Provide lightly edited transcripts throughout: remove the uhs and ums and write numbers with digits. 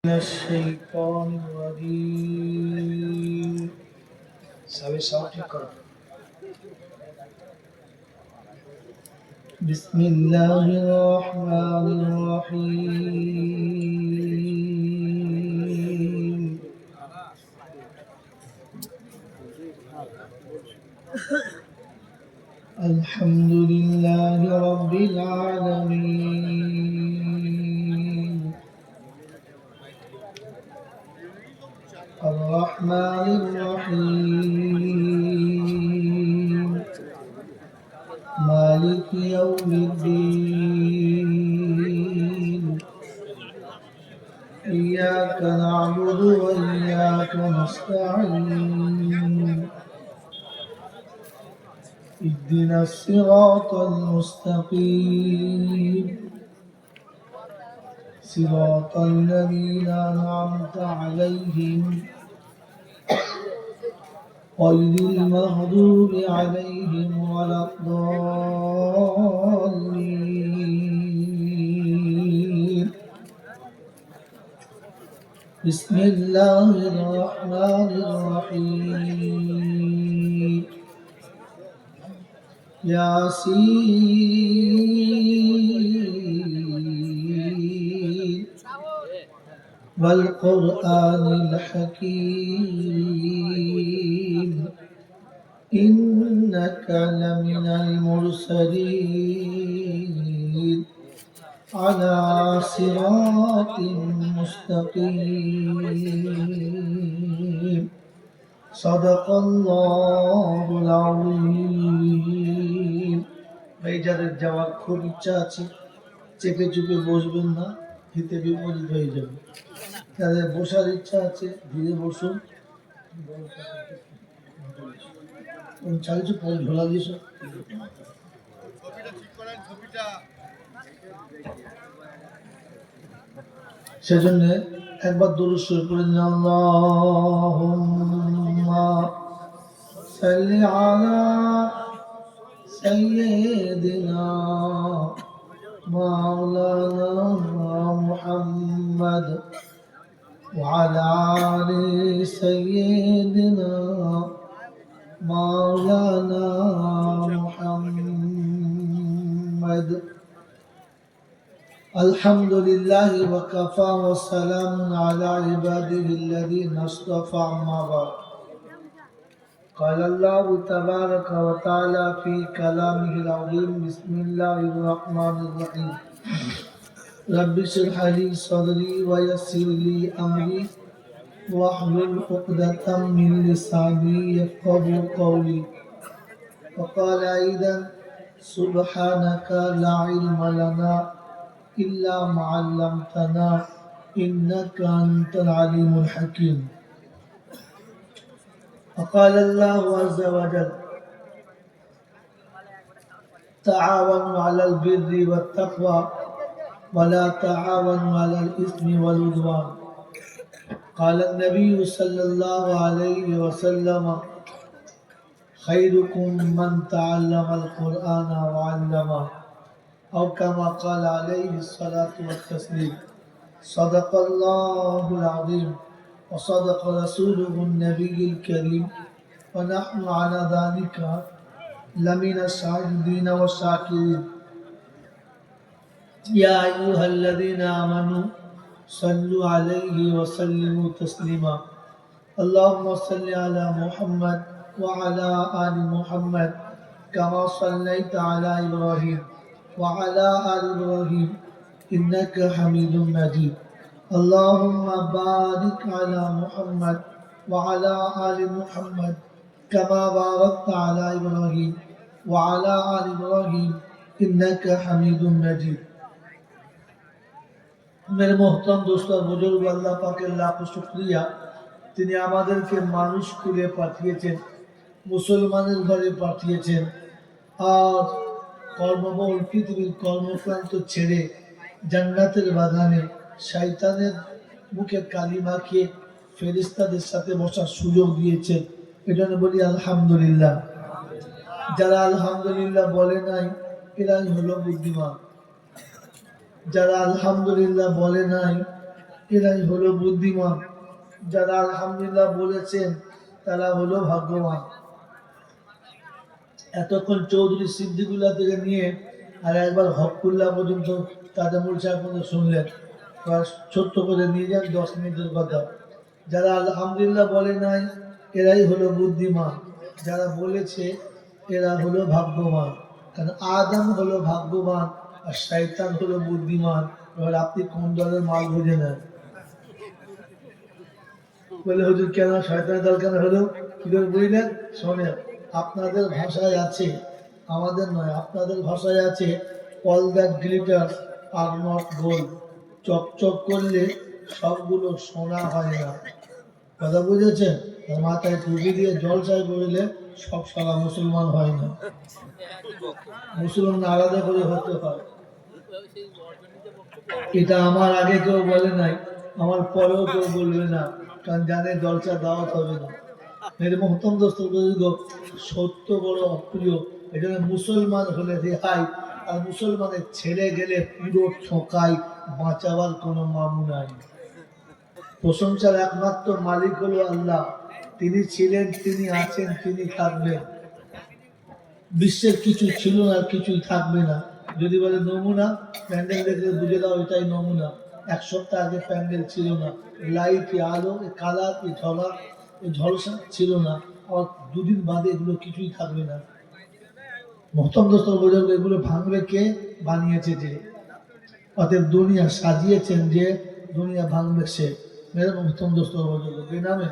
الشيطان الرجيم بسم الله الرحمن الرحيم الحمد لله رب العالمين الرحمن الرحيم مالك يوم الدين إياك نعبد وإياك نستعين اهدنا الصراط المستقيم صراط الذين أنعمت عليهم غير المغضوب عليهم ولا الضالين بسم الله الرحمن الرحيم ياسين والقرآن الحكيم إنك لمن المرسلين على صراط مستقيم صدق الله العظيم যাদের যাওয়ার খুব ইচ্ছা আছে চেপে চুপে বসবেন না, হিতে বিপরীত হয়ে যাবে। যাদের বসার ইচ্ছা আছে ধীরে বসুন। চালিয়েছো পরে ঝোলা দিয়েছ, সেজন্য একবার দরুদ শরীফ পড়ে নিন। আল্লাহুম্মা সাল্লি আলা সাইয়্যিদিনা মাওলানা মুহাম্মদ ওয়া আলা আলি সাইয়্যিদিনা মাওলানা মুহাম্মদ। الحمد لله وكفى وسلام على عباده الذين اصطفى أما بعد. قال الله تبارك وتعالى في كلامه العظيم بسم الله الرحمن الرحيم رب اشرح لي صدري ويسر لي أمري واحلل عقدة من لساني يفقهوا قولي. وقال أيضا سبحانك لا علم لنا إلا ما علمتنا إنك أنت العليم الحكيم. وقال الله عز وجل تعاونوا على البر والتقوى ولا تعاونوا على الإثم والعدوان. قال النبي صلى الله عليه وسلم خيركم من تعلم القرآن وعلمه أو كما قال عليه الصلاة والتسليم. صدق الله العظيم وصدق رسوله النبي الكريم ونحن على ذلك لمن الشاهدين والشاكرين. يا أيها الذين آمنوا صلوا عليه وسلموا تسليما. اللهم صل على محمد وعلى آل محمد كما صليت على إبراهيم وعلى آل إبراهيم إنك حميد مجيد. اللهم بارك على محمد وعلى آل محمد كما باركت على إبراهيم وعلى آل إبراهيم إنك حميد مجيد. मेरे मोहतरम दोस्तों बुजुर्ग, अल्लाह पाकेर लाख शुक्रिया, তিনি আমাদেরকে মানুষ করে পাঠিয়েছেন, মুসলমানের ঘরে পাঠিয়েছেন। আর কর্মবহুল পৃথিবীর কর্মক্রান্ত ছেড়ে জান্নাতের বাগানে শয়তানের মুখে কালি মাখিয়ে ফেরেশতাদের সাথে বসার সুযোগ দিয়েছেন। এজন্য বলি আলহামদুলিল্লাহ। যারা আলহামদুলিল্লাহ বলে নাই এরাই হলো বুদ্ধিমান। যারা আলহামদুলিল্লাহ বলে নাই এরাই হলো বুদ্ধিমান। যারা আলহামদুলিল্লাহ বলেছেন তারা হলো ভাগ্যবান। এতক্ষণ চৌধুরী সিদ্দিকুল্লাহ থেকে নিয়ে আর একবার হকুল্লাহ পর্যন্ত তাজামুল সাহেব পর্যন্ত শুনলেন। ছোট্ট করে নিয়ে যান 10 মিনিটের কথা। যারা আলহামদুলিল্লাহ বলে নাই এরাই হলো বুদ্ধিমান, যারা বলেছে এরা হলো ভাগ্যবান। কারণ আদম হলো ভাগ্যবান আর শয়তান হলো বুদ্ধিমান। এবার আপনি কোন দলের মাল বুঝে নেন। বলে হুজুর কেন শয়তানের দল কেন হলো, কি করে বুঝলেন? শোনেন, আপনাদের ভাষায় আছে, আমাদের নয়, আপনাদের ভাষায় আছে all that glitter are not gold. চকচক করলে সবগুলো সোনা হয় না। কথা বুঝেছেন? মাথায় টুপি দিয়ে জলসায় করলে সব সারা মুসলমান হয় না। মুসলমান আলাদা করে হতে হয়। এটা আমার আগে কেউ বলে নাই, আমার পরেও কেউ বলবে না, কারণ জানে জলসা দাওয়াত হবে না। মেরে মহতম দোস্ত বুজুর্গ, সত্য বড় অপ্রিয়। এখানে মুসলমান হলে রেহাই, আর মুসলমানের ছেড়ে গেলে পুরো ঠকাই, বাঁচাবার কোনো মামু নাই। প্রশংসার একমাত্র মালিক হলো আল্লাহ। তিনি ছিলেন, তিনি আছেন, তিনি থাকবেন। বিশ্বের কিছু ছিল না, কিছুই থাকবে না। যদি বলে নমুনা, প্যান্ডেল দেখলে বুঝে দাও এটাই নমুনা। 1 সপ্তাহ আগে প্যান্ডেল ছিল না, লাইট, আলো, কালার, ঝলা, ঝলসা ছিল না। আবার 2 দিন বাদে এগুলো কিছুই থাকবে না। মহতম দোস্ত বুজুর্গ, এগুলো ভাঙবে কে? বানিয়েছে যে। অতএব দুনিয়া সাজিয়েছেন যে, দুনিয়া ভাঙবে সে। মেরে মহতম দোস্ত বুজুর্গ বেনামে,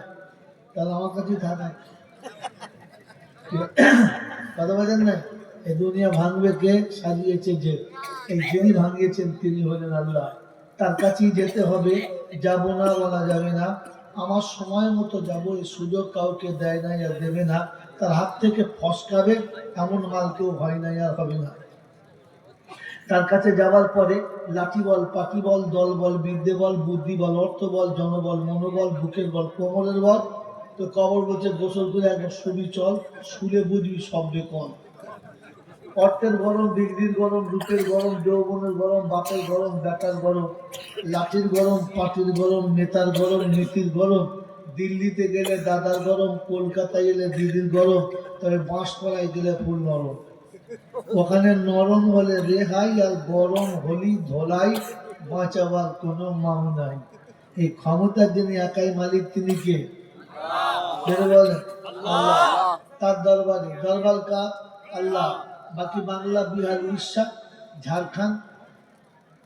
তাহলে আমার কাছেই থাকে। কথা বলেন না, এই দুনিয়া ভাঙবে কে? সাজিয়েছে যে। এই যিনি ভাঙিয়েছেন তিনি হলেন আল্লাহ। তার কাছেই যেতে হবে, যাব না বলা যাবে না। আমার সময় মতো যাবো এই সুযোগ কাউকে দেয় নাই আর দেবে না। তার হাত থেকে ফসকাবে এমন মাল কেউ হয় নাই আর হবে না। তার কাছে যাওয়ার পরে লাঠি বল, পাটি বল, দল বল, বিদ্যে বল, বুদ্ধি বল, অর্থ বল, জনবল, মনোবল, বুকের বল, কোমরের বল। তো কবর বলছে গোসল করে একবার শুবি চল, শুলে বুঝবি সব বেকল। অর্থের গরম, ডিগ্রির গরম, রূপের গরম, যৌবনের গরম, বাপের গরম, বেটার গরম, লাঠির গরম, পাটির গরম, নেতার গরম, নীতির গরম। দিল্লিতে গেলে দাদার গরম, কলকাতায় গেলে দিদির গরম, তবে বাঁশপাড়ায় গেলে ফুল নরম। ওখানে নরম হলে রেহাই, আর গরম হলি ধোলাই, বাঁচাবার কোনো মাম নাই। এই ক্ষমতার যিনি একাই মালিক তিনি কে? বলেন আল্লাহ। তার দরবারে, দরবার কার? আল্লাহ। বাকি বাংলা, বিহার, উড়িষ্যা, ঝাড়খণ্ড,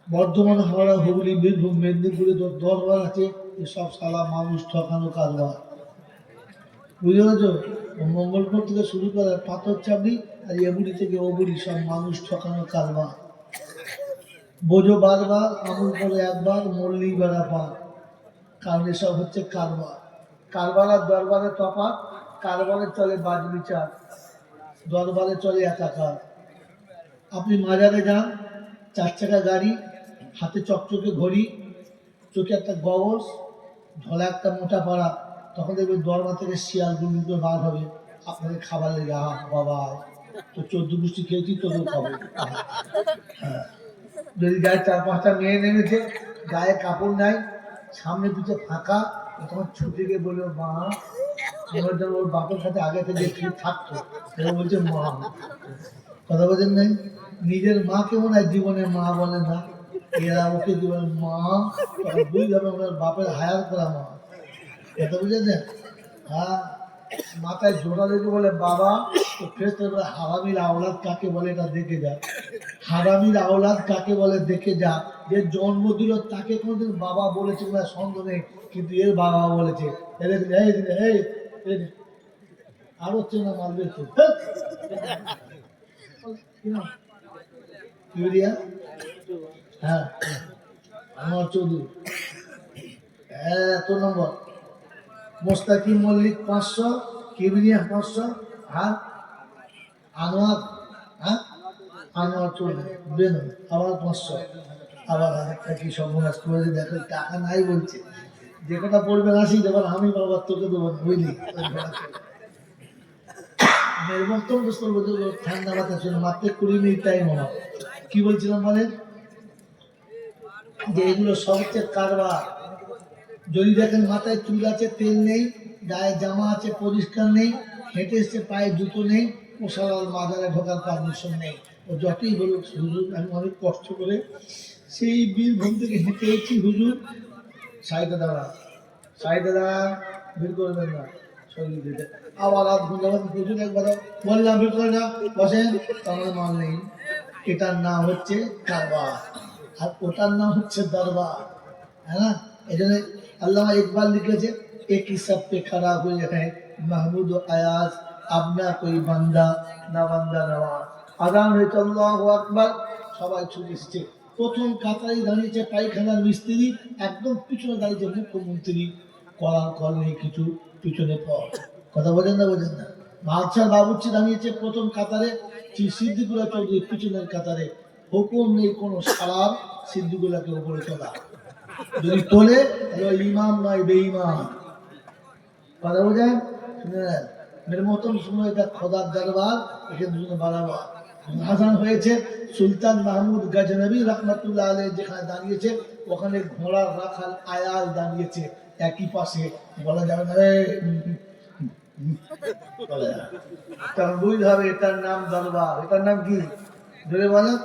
বর্ধমান, হাওড়া, হুগলি, বীরভূম, মেদিনীপুরে দরবার আছে। এসব সালা মানুষ ঠকানো কারবার। বুঝতে পেরেছো? মঙ্গলপুর থেকে শুরু করে পাথর চাবড়ি আর এগুড়ি থেকে ওগুড়ি সব মানুষ ঠকানো কারবার। বোঝো বারবার, আমল করে একবার, মরলেই বেড়া পার। কারণ এসব হচ্ছে কারবার। কারবার আর দরবারে তফাৎ। কারবারে চলে বাজ বিচার, দরবারে চলে একাকার। আপনি মাজারে যান, 4 চাকা গাড়ি, হাতে চকচকে ঘড়ি, চোখে একটা গগলস, ঝোলা একটা মোটা পাড়া, তখন দেখবেন দরবার থেকে শিয়াল গুলো বার হবে আপনাকে খাবার লেগে। বাবা, তো 14 গোষ্ঠী খেয়েছি, তোকেও খাবো। হ্যাঁ, যদি গায়ে 4-5টা মেয়ে নেমেছে, গায়ে কাপড় নাই, সামনে পিঠে ফাঁকা, তখন ছুটে গিয়ে বললো মা, আমার যেন ওর বাপের সাথে আগে থেকে ঠিক থাকতো, বলছে মা। কথা বলছেন নাই? নিজের মাকে মনে হয় জীবনে মা বলে না, এরা ওকে জীবনে মা, তখন বুঝতে হবে ওনার বাপের হায়ার করা মা। কথা বুঝেছেন? হ্যাঁ, মাথায় জোড়া লেগে বলে বাবা, তো ফেরত হারামির আওলাদ কাকে বলে এটা দেখে যা। হারামির আওলাদ কাকে বলে দেখে যা। যে জন্ম দিল তাকে কোনদিন বাবা বলেছে না সন্দেহ নেই, কিন্তু এর বাবা বলেছে। আর হচ্ছে না মারবে তো। হ্যাঁ, আমার চৌধুরী এত নম্বর, মোস্তাকিম মল্লিক 500, কিবরিয়া 500, আর আনোয়ার, হ্যাঁ আনোয়ার চৌধুরী বেনু আবার 500। আবার আরেকটা কি সর্বনাশ করে দেখো, টাকা নাই বলছে, যে কথা পড়বে না সেই যখন আমি বাবার তোকে দেবো, বুঝলি? ঠান্ডা বাতাস মাত্র 20 মিনিট টাইম হলো। কি বলছিলাম বলেন? যে এগুলো সবচেয়ে কারবার, যদি দেখেন মাথায় চুল আছে তেল নেই, গায়ে জামা আছে পরিষ্কার নেই, হেঁটে এসছে পায়ে জুতো নেই, মশালাল মাজারে ঢোকার পারমিশন নেই। ও যতই বলুক হুজুর আমি অনেক কষ্ট করে সেই বীরভূম থেকে হেঁটে এসেছি হুজুর, সাইডে দাঁড়া, সাইডে দাঁড়া, ভিড় করবেন না, শরীর দিতে। আবার রাত ঘুরে হুজুর একবার বললাম ভিড় করে না, বসেন, তোমার মাল নেই। এটার নাম হচ্ছে কারবার, আর ওটার নাম হচ্ছে দরবার, है ना। এই জন্য আল্লামা ইকবাল লিখেছে एक ही सब पे खड़ा हुए हैं महमूद আয়াজ আপনা कोई বান্দা না বান্দা নওয়াজ। আজান হয়েছে আল্লাহু আকবার, সবাই ছুটে এসেছে। প্রথম কাতারে দাঁড়িয়েছে পায়খানার মিস্ত্রি, একদম পিছনে দাঁড়িয়েছে মুখ্যমন্ত্রী, করার কল নেই কিছু, পিছনে পথ। কথা বোঝেন না, বোঝেন না। বাদশাহ বাবুর্চি দাঁড়িয়েছে প্রথম কাতারে, সিদ্দিকুল্লাহ চৌধুরী পিছনের কাতারে, হুকুম নেই কোনো সালাম, সিদ্দিকুল্লাহকে উপরে তোলা, যদি তোলে তাহলে ইমাম নয় বেঈমান। কথা বোঝেন, শুনে নেন, মেরে মতন শুনে, এটা খোদার দরবার, এখানে দুজনে বাড়াবার। আজান হয়েছে, সুলতান মাহমুদ গজনবী রহমতুল্লাহ আলাইহি যেখানে দাঁড়িয়েছে, ওখানে ঘোড়ার রাখাল আয়াল দাঁড়িয়েছে একই পাশে, বলা যাবে না রে, বলা যাবে, তখন বুঝতে হবে এটার নাম দরবার। এটার নাম কি ধরে বলেন?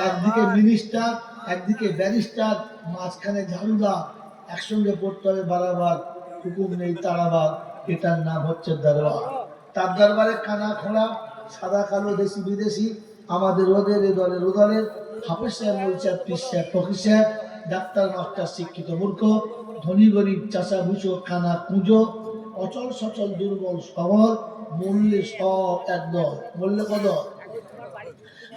একদিকে মিনিস্টার, একদিকে ব্যারিস্টার, মাঝখানে ঝাড়ুদার, একসঙ্গে পড়তে হবে বারাবার, হুকুম নেই তাড়াবার। এটার নাম হচ্ছে দরবার। তার দরবারে কানা খোলা, সাদা কালো, দেশি বিদেশি, আমাদের ওদের, এ দলের ও দলের, হাফেজ সাহেব, মৌলভী সাহেব, পীর সাহেব, ফকির সাহেব, ডাক্তার মাস্টার, শিক্ষিত মূর্খ, ধনী গরিব, চাষা ভুষো, কানা কুঁজো, অচল সচল, দুর্বল সবল, মূল্যে সব একদল। মূল্যে কদল,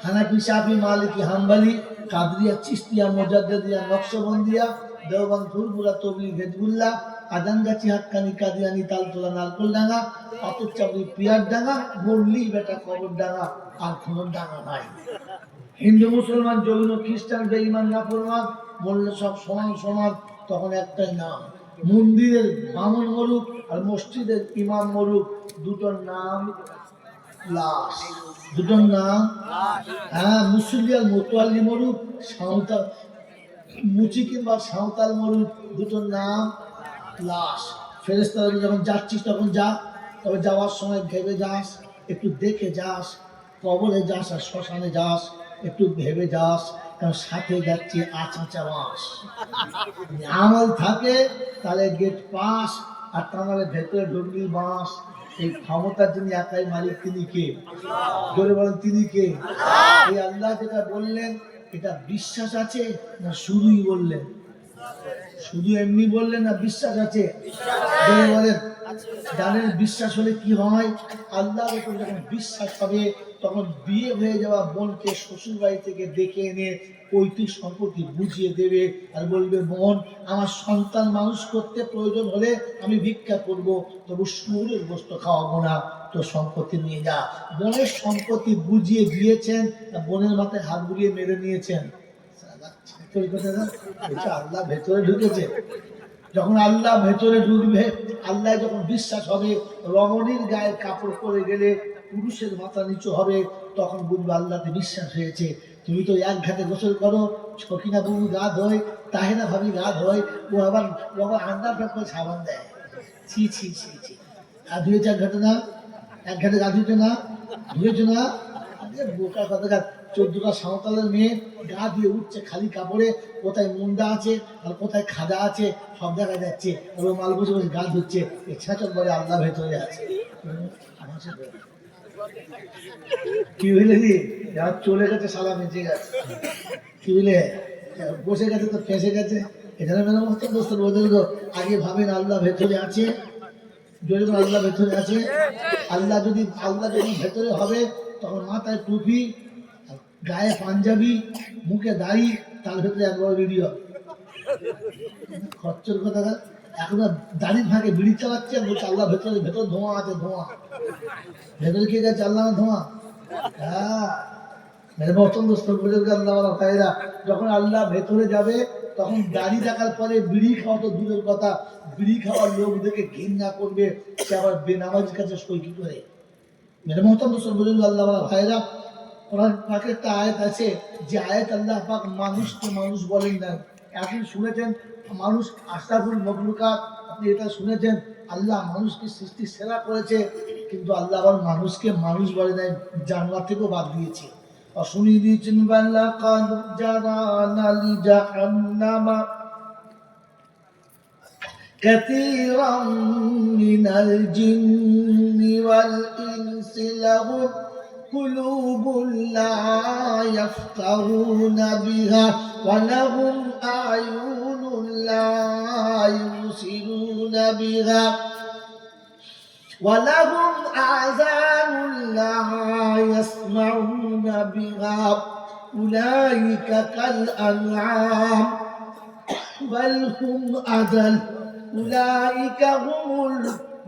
হানাফি, শাফি, মালিকি, হাম্বলি, কাদরিয়া, চিশতিয়া, মুজাদ্দিদিয়া, নকশবন্দিয়া, দেওবন্দ, ফুরফুরা, তবলিগ, হিজবুল্লাহ, আজানগাছি, হাক্কানি, কাদিয়ানি, তালতলা, নারকলডাঙ্গা, পাথরচাপড়ি, পিয়ারডাঙ্গা, মুরলি বেটা কবরডাঙ্গা, আর কোনো ডাঙ্গা নাই। হিন্দু, মুসলমান, জৈন, খ্রিস্টান, বেঈমান, নাফরমান, বললে সব সমান সমান, তখন একটাই নাম। মন্দিরের বামন মরুক আর মসজিদের ইমাম মরুক, দুটোর নাম লাশ, দুটোর নাম, হ্যাঁ, মুসল্লি আর মোতোয়াল্লি মরুক, সাঁওতাল মুচি কিংবা সাঁওতাল মরুক, দুটোর নাম লাশ। ফেরেশতারা যখন যাচ্ছিস তখন যা, তবে যাওয়ার সময় ভেবে যাস, একটু দেখে যাস, কবরে যাস আর শ্মশানে যাস, একটু ভেবে যাস, কারণ সাথে যাচ্ছে আচাচা বাস। আমল থাকে তাহলে গেট পাস, আর তা নাহলে ভেতরে ঢুকলি বাস। এই ক্ষমতার যিনি একাই মালিক, তিনি কে? জোরে বলেন, তিনি কে? এই আল্লাহ যেটা বললেন, এটা বিশ্বাস আছে না শুধুই বললেন? শুধু এমনি বললেন না বিশ্বাস আছে? জোরে বলেন। জানেন বিশ্বাস হলে কি হয়? আল্লাহর উপর যখন বিশ্বাস হবে, তখন বিয়ে হয়ে যাওয়া বোনকে শ্বশুর বাড়ি থেকে ডেকে এনে পৈতৃক সম্পত্তি বুঝিয়ে দেবে, আর বলবে বোন, আমার সন্তান মানুষ করতে প্রয়োজন হলে আমি ভিক্ষা করব, তবু শুয়োরের গোশত খাওয়াবো না, তো সম্পত্তি নিয়ে যা। বোনের সম্পত্তি বুঝিয়ে দিয়েছেন, বোনের মাথায় হাত বুলিয়ে মেরে নিয়েছেন। আল্লাহ ভেতরে ঢুকেছে। যখন আল্লাহ ভেতরে ঢুকবে, আল্লাহ যখন বিশ্বাস হবে, রমণীর গায়ে কাপড় পরে গেলে পুরুষের মাথা নিচু হবে, তখন বুঝবে আল্লাহতে বিশ্বাস হয়েছে। তুমি তো এক ঘাটে গোসল করো, ছকিনা বুবু গা ধোয়, তাহেরা ভাবি গা ধোয়, ও আবার আন্ডার প্যাক করে সাবান দেয়। ছি ছি ছি ছি, গা ধুয়েছে এক ঘাটে না? এক ঘাটে গা ধুয়েছে না? ধুয়েছে না? বোকা কথা। 14টা সাঁওতালের মেয়ে গা দিয়ে উঠছে খালি কাপড়ে, কোথায় মুন্ডা আছে আর কোথায় খাজা আছে সব দেখা যাচ্ছে, ওর মাল বসে বসে গা ধুচ্ছে। ছেচক বলে আল্লাহ ভেতরে আছে। কি বুঝলে দি, চলে গেছে সালা বেঁচে গেছে, কি বুঝলে, বসে গেছে তো ফেঁসে গেছে। এখানে মেলা মতো দোস্ত বলতে আগে ভাবেন আল্লাহ ভেতরে আছে, যদি আল্লাহ ভেতরে আছে। আল্লাহ যদি ভেতরে হবে, তখন মাথায় টুপি, গায়ে পাঞ্জাবি, মুখে দাড়ি, তার ভেতরে একবার বিড়ি হবে। খরচের কথা, এখন দাড়ির ভাগে বিড়ি চালাচ্ছে, বলছে আল্লাহ ভেতরে, ভেতরে ধোঁয়া আছে, ধোঁয়া ভেতরে কে গেছে আল্লাহ ধোঁয়া। হ্যাঁ, যখন আল্লাহ ভেতরে যাবে, তখন দাড়ি দেখার পরে বিড়ি খাওয়া তো দূরের কথা, বিড়ি খাওয়ার লোক দেখে ঘৃণা করবে, সে আবার বেনামাজির কাছে সই কি করে। মেরে মহতম আল্লাহ ভাইরা, কোরআন পাকের একটা আয়াত আছে, যে আয়াত আল্লাহ পাক মানুষকে মানুষ বলেন না। এখন শুনেছেন মানুষ আশরাফুল মখলুকাত, আপনি এটা শুনেছেন, আল্লাহ মানুষকে সৃষ্টি সেরা করেছে, কিন্তু আল্লাহ আবার মানুষকে মানুষ বলে নাই, জানোয়ার থেকেও বাদ দিয়েছে। শুনিয়ে দিয়েছেন বাল্লা কাদ জারানা লি জাহান্নামা كثيرا من الجن والإنس لهم قلوب لا يفقهون بها ولهم أعين لا يبصرون بها ولهم آذان لا يسمعون بها أولئك كالأنعام بل هم أضل أولئك هم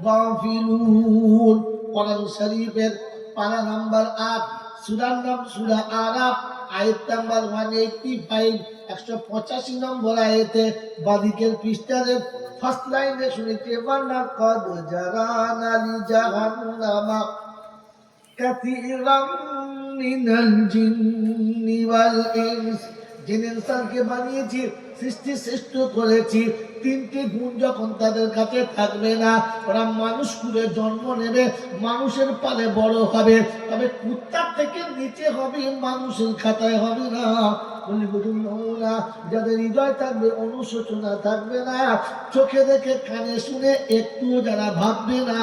الغافلون। কোরআন শরীফের পারা নাম্বার 8, সূরার নাম সূরা আরাফ, আয়াত নাম্বার 185, 185 নম্বর আয়াতে বাদিকের পৃষ্ঠাতে ফার্স্ট লাইনে শুনেছি, ওয়ালা কাদ জারানা লি জাহান্নামা কাসীরাম মিনাল জিন্নি ওয়াল ইনস। জিন ইনসানকে বানিয়েছি, সৃষ্টি শ্রেষ্ঠ করেছি, তিনটি গুণ যখন তাদের কাছে থাকবে না, ওরা মানুষ কুলে জন্ম নেবে, মানুষের পালে বড় হবে, তবে কুত্তার থেকে নিচে হবে, মানুষের খাতায় হবে না। যাদের হৃদয় থাকবে, অনুশোচনা থাকবে না, চোখে দেখে কানে শুনে একটু যারা ভাববে না,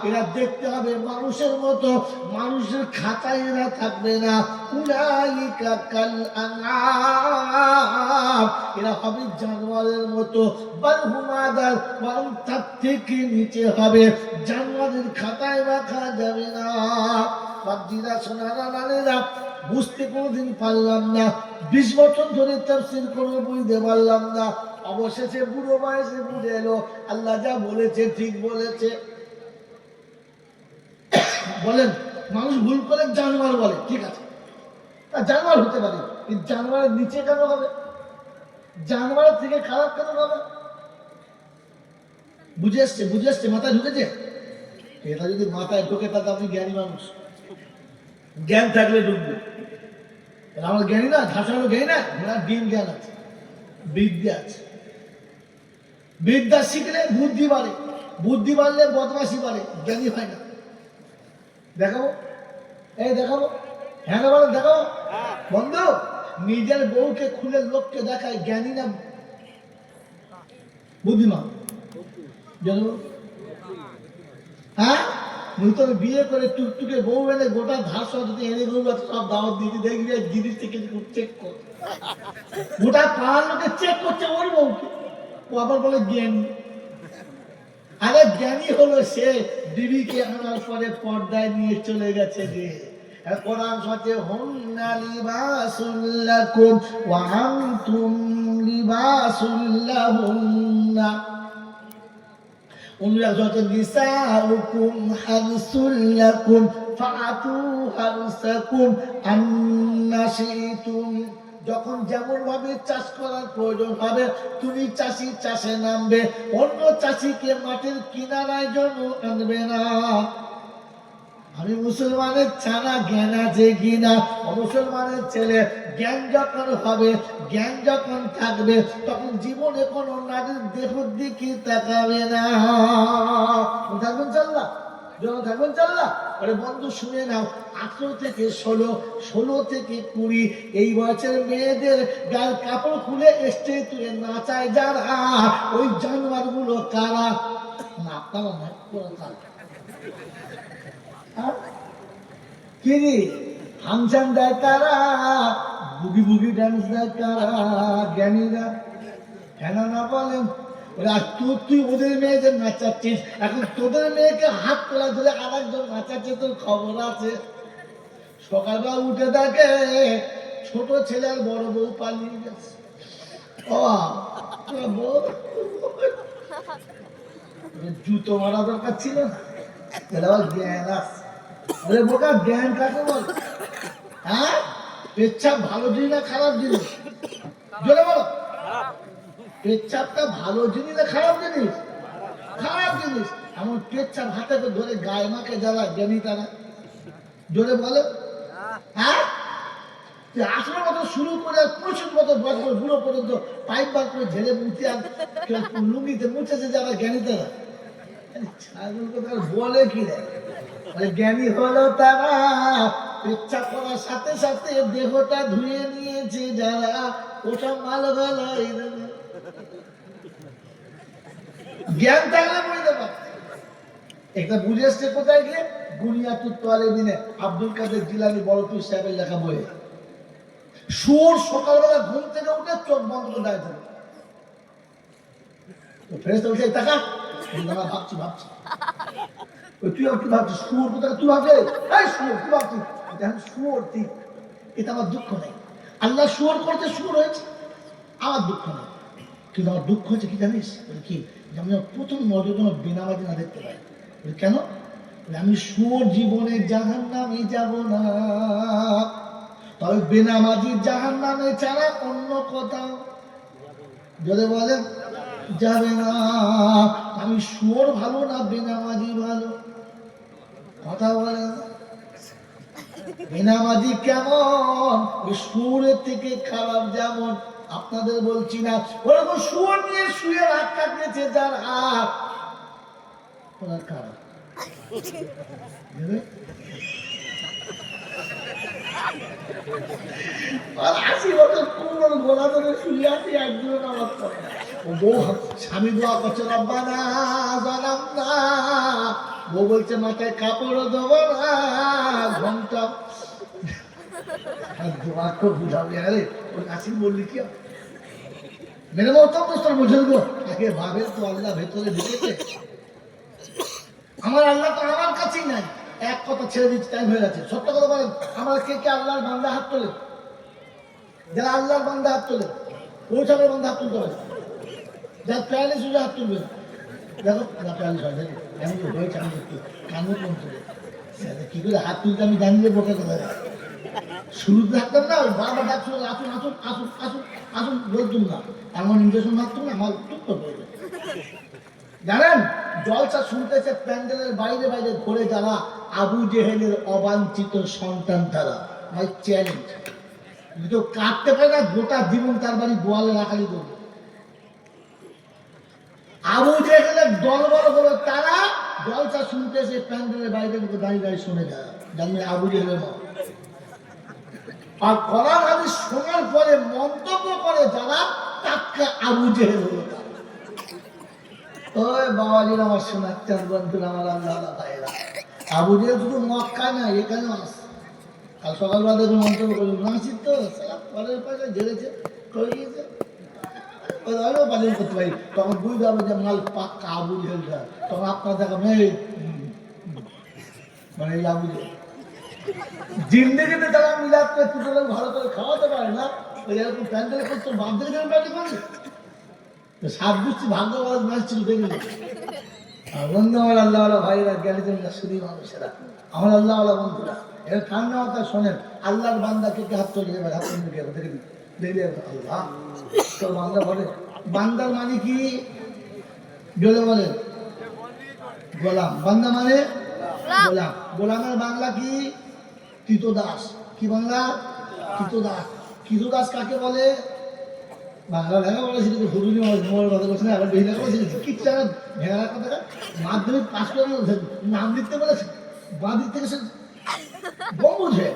এরা দেখতে হবে মানুষের মতো, মানুষের খাতায় এরা থাকবে না। উলাইকা কাল আনআম, এরা হবে জানোয়ারের মতো, বাল হুম আদাল, বরং তার থেকে নিচে হবে, জানোয়ারের খাতায় রাখা যাবে না। বাপজিরা, সোনারা, নানেরা, বুঝতে কোনোদিন পারলাম না, 20 বছর ধরে তাফসীর করে বুঝতে পারলাম না, অবশেষে বুড়ো বয়সে বুঝে এলো আল্লাহ যা বলেছে ঠিক বলেছে। বলেন, মানুষ ভুল করে জানোয়ার বলে, ঠিক আছে, তা জানোয়ার হতে পারে, কিন্তু জানোয়ারের নিচে কেন হবে? জানোয়ারের থেকে খারাপ কেন হবে? বুঝে এসছে, মাথায় ঢুকেছে? এটা যদি মাথায় ঢুকে তাহলে আপনি জ্ঞানী মানুষ, জ্ঞান থাকলে ঢুকবে। আমার জ্ঞানী না, ঝাঁসানো জ্ঞানী না, ডিম জ্ঞান আছে, বিদ্যা আছে। বিদ্যা শিখলে বুদ্ধি বাড়ে, বুদ্ধি বাড়লে বদমাশি বাড়ে, জ্ঞানী হয় না। দেখাবো, এই দেখাবো, হ্যাঁ বলো, দেখাবো। বন্ধু, নিজের বউকে খুলে লোককে দেখায়, জ্ঞানী না বুদ্ধিমান? হ্যাঁ, নতুন বিয়ে করে টুকটুকে বউ এনে গোটা ধার যদি এনে বউ সব দাওয়াত দিতে দেখবি জিনিস থেকে চেক কর, গোটা পাড়ার লোকে চেক করছে ওর বউকে, ও আবার বলে জ্ঞানী। আরে জ্ঞানী হলো সে বিবিকে আনার পরে পর্দায় নিয়ে চলে গেছে যে। কোরআন সাথে হুন্না লিবাসুল লাকুম ওয়া আনতুম লিবাসুল লাহুন্না, নিসাউকুম হারসুল লাকুম ফাআতু হারসাকুম আন্না শিতুম। যখন যেমন ভাবে চাষ করার প্রয়োজন হবে, তুমি চাষি চাষে নামবে, অন্য চাষিকে মাটির কিনারায় জন্য আনবে না। আমি মুসলমানের ছানা জ্ঞান আছে কিনা, মুসলমানের ছেলে জ্ঞান যখন হবে, জ্ঞান যখন থাকবে, তখন জীবনে কোনো নারীর দেহের দিকে তাকাবে না। থাকবেন চাল্লা, যখন থাকবেন চাল্লা। আরে বন্ধু শুনে নাও, 18 থেকে 16, 16 থেকে 20 এই বয়সের মেয়েদের গায়ের কাপড় খুলে স্টেজ তুলে নাচায় যারা, ওই জানোয়ার গুলো কারা? না আপনারা না, কিরে ফাংশন দেয় তারা, বুগি বুগি ডান্স দেয় তারা, জ্ঞানীরা। কেন না বলেন, তুই ওদের মেয়েদের নাচাচ্ছিস, এখন তোদের মেয়েকে হাত তোলা ধরে আর একজন নাচাচ্ছে, তোর খবর আছে? সকালবেলা উঠে দেখে ছোট ছেলে আর বড় বউ পালিয়ে গেছে। জুতো মারা দরকার ছিল না, এটা জ্ঞান আছে। আরে বোকা, জ্ঞান কাকে বল? হ্যাঁ, পেচ্ছাপ ভালো জিনিস না খারাপ জিনিস? জোরে বলো, পেচ্ছাপটা ভালো জিনিস না খারাপ জিনিস? খারাপ জিনিস। এমন পেচ্ছাপ হাতে ধরে গায়ে মাকে যারা জ্ঞানী তারা, জোরে বলো। হ্যাঁ, আসলে মতো শুরু করে প্রচুর মতো বয়স বুড়ো পর্যন্ত পাইপ বার করে ঝেড়ে মুছে আর লুঙ্গিতে মুছেছে যারা জ্ঞানীরা ছাগল কথা বলে কি রে জ্ঞানী হলো তারা ইচ্ছা করার সাথে সাথে দেহটা ধুয়ে নিয়েছে যারা ওটা মাল ভালো জ্ঞান থাকলে বুঝতে পারছে একটা বুঝে এসছে কোথায় গিয়ে বুনিয়াতুত তালেবিনে আব্দুল কাদের জিলানী বড় পীর সাহেবের লেখা বইয়ে শুয়োর সকালবেলা ঘুম থেকে উঠে চোখ বন্ধ করে দাঁড়িয়ে থাকে ফেরেশতা বলছে টাকা ভাবছি ভাবছি তুই কি ভাবছিস শুয়োর কোথায় তুই ভাবছিস এই শুয়োর কি ভাবছিস শুয়োর ঠিক এটা আমার দুঃখ নেই আল্লাহ শুয়োর করতে শুয়োর হয়েছে আমার দুঃখ নেই কিন্তু আমার দুঃখ হচ্ছে কি জানিস কি আমি প্রথম নজর যেন বিনামাজি না দেখতে পাই কেন আমি শুয়োর জীবনে জাহান্নামে যাব না তবে বেনামাজি জাহান্নামে ছাড়া অন্য কোথাও যদি বলেন যাবে না আমি শুয়োর ভালো না বেনামাজি ভালো কথা বলেন বেনামাজি কেমন শুয়োরের থেকে খারাপ যেমন আপনাদের বলছি না ওরকম শুয়োর নিয়ে শুয়ে রাত কাটিয়েছে যার হাত ওরা খারাপ স্বামী দোয়া করছে রব্বানা জালামনা বউ বলছে মাথায় কাপড়ও দেবো না ঘন্টা দোয়া খুব বুঝাবে আরে ওই আসিন বললি কি মেরে মতো প্রশ্ন বুঝে গো আগে ভাবে তো আল্লাহ ভেতরে ঢুকেছে আমার আল্লাহ তো আমার কাছেই নাই এক কথা ছেড়ে দিচ্ছি টাইম হয়ে গেছে সত্য কথা বলেন আমরা কে কে আল্লাহর বান্দা হাত তোলে যারা আল্লাহর বান্দা হাত তোলে পৌঁছানোর বান্দা হাত তুলতে হবে যারা প্যারালিস হয়ে হাত তুলবে দেখো না প্যারালিস হয় দেখো এমন হয়েছে আমি একটু কান্না কম তুলে কি করে হাত তুলতে আমি জানলে বোকা কথা শুরুতে থাকতাম না ওই বারবার ডাক শুনে আসুন আসুন আসুন আসুন আসুন বলতুম না এমন ইঞ্জেকশন মারতুম না আমার টুক করে জানেন জলসা শুনতেছে প্যান্ডেলের বাইরে বাইরে ঘুরে যারা আবু জেহেলের অবাঞ্ছিত সন্তান তারা মাই চ্যালেঞ্জ কেউ কাটতে পারে না গোটা জীবন তার বাড়ি গোয়ালে রাখালি করবে আবু জেহেলের দল বড় বড় তারা জলসা শুনতেছে প্যান্ডেলের বাইরে দাঁড়িয়ে দাঁড়িয়ে শুনে যায় জানবে আবু জেহেলের মা আর কোরআন হাদিস শোনার পরে মন্তব্য করে যারা তাকে আবু জেহেল হলো ওই বাবাজির আমার শোনাচ্ছেন বন্ধুরা আমার আল্লাহ ভাইরা আবু জেহেল শুধু মক্কা না এখানেও আসে কাল সকালবেলা দেখুন মন্তব্য করল নাসির তো পরের পাশে ঝেড়েছে করে গিয়েছে পালন করতে পারি তখন বুঝতে হবে যে মাল পাক্কা আবু জেহেলটা তখন আপনার দেখা মানে এই আবু জেহেল জিন্দগিতে তারা মিলাদ করে তুলে ভালো করে খাওয়াতে পারে না ওই এরকম প্যান্ডেল করতো বাপদের জন্য প্যান্ডেল করে সাত বুঝছি ভাগ্য বড় ম্যাচ ছিল দেখলি আর বন্ধু আমার আল্লাহ ভাইয়েরা জ্ঞানীদের শুধু মানুষেরা আমার আল্লাহ বন্ধুরা এর ঠান্ডা মাথা শোনেন আল্লাহর বান্দাকে হাত তুলে দেবে হাত তুলে দেখবি দেখবি আল্লাহ তোর বান্দা বলে বান্দার মানে কি জোরে বলে গোলাম বান্দা মানে গোলাম গোলামের বাংলা কি কৃতদাস কি বাংলা কৃতদাস কৃতদাস কাকে বলে বাংলা লেখাপড়া শিখেছে হুজুরি মোবাইল কথা বলছে না আবার বেশি লেখাপড়া শিখেছে কি চান ভেঙা কথা মাধ্যমিক পাস করে নাম লিখতে বলেছে বাঁ দিক থেকে সে গম্বুজ হয়ে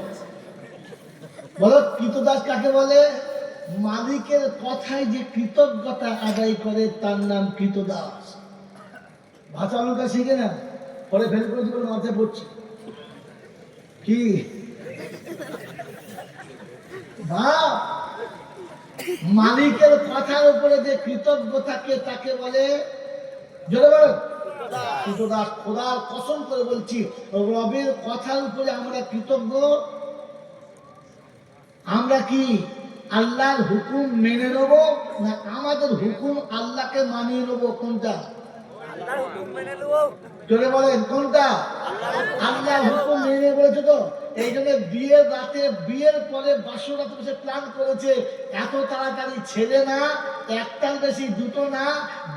বলো কৃতদাস কাকে বলে মালিকের কথায় যে কৃতজ্ঞতা আদায় করে তার নাম কৃতদাস ভাষা অলঙ্কার শিখে না পরে ফেল করে জীবন মাথায় পড়ছে কি মালিকের কথার উপরে যে কৃতজ্ঞ থাকে তাকে বলে জোরে বলো কৃতদাস খোদার কসম করে বলছি রবের কথার উপরে আমরা কৃতজ্ঞ আমরা কি আল্লাহর হুকুম মেনে নেব না আমাদের হুকুম আল্লাহকে মানিয়ে নেব কোনটা জোরে বলেন কোনটা আল্লাহর হুকুম মেনে বলেছে তো এই জন্য বিয়ের রাতে, বিয়ের পরে বাসর রাতে বসে প্ল্যান করেছে, এত তাড়াতাড়ি ছেলে না, একটার বেশি দুটো না,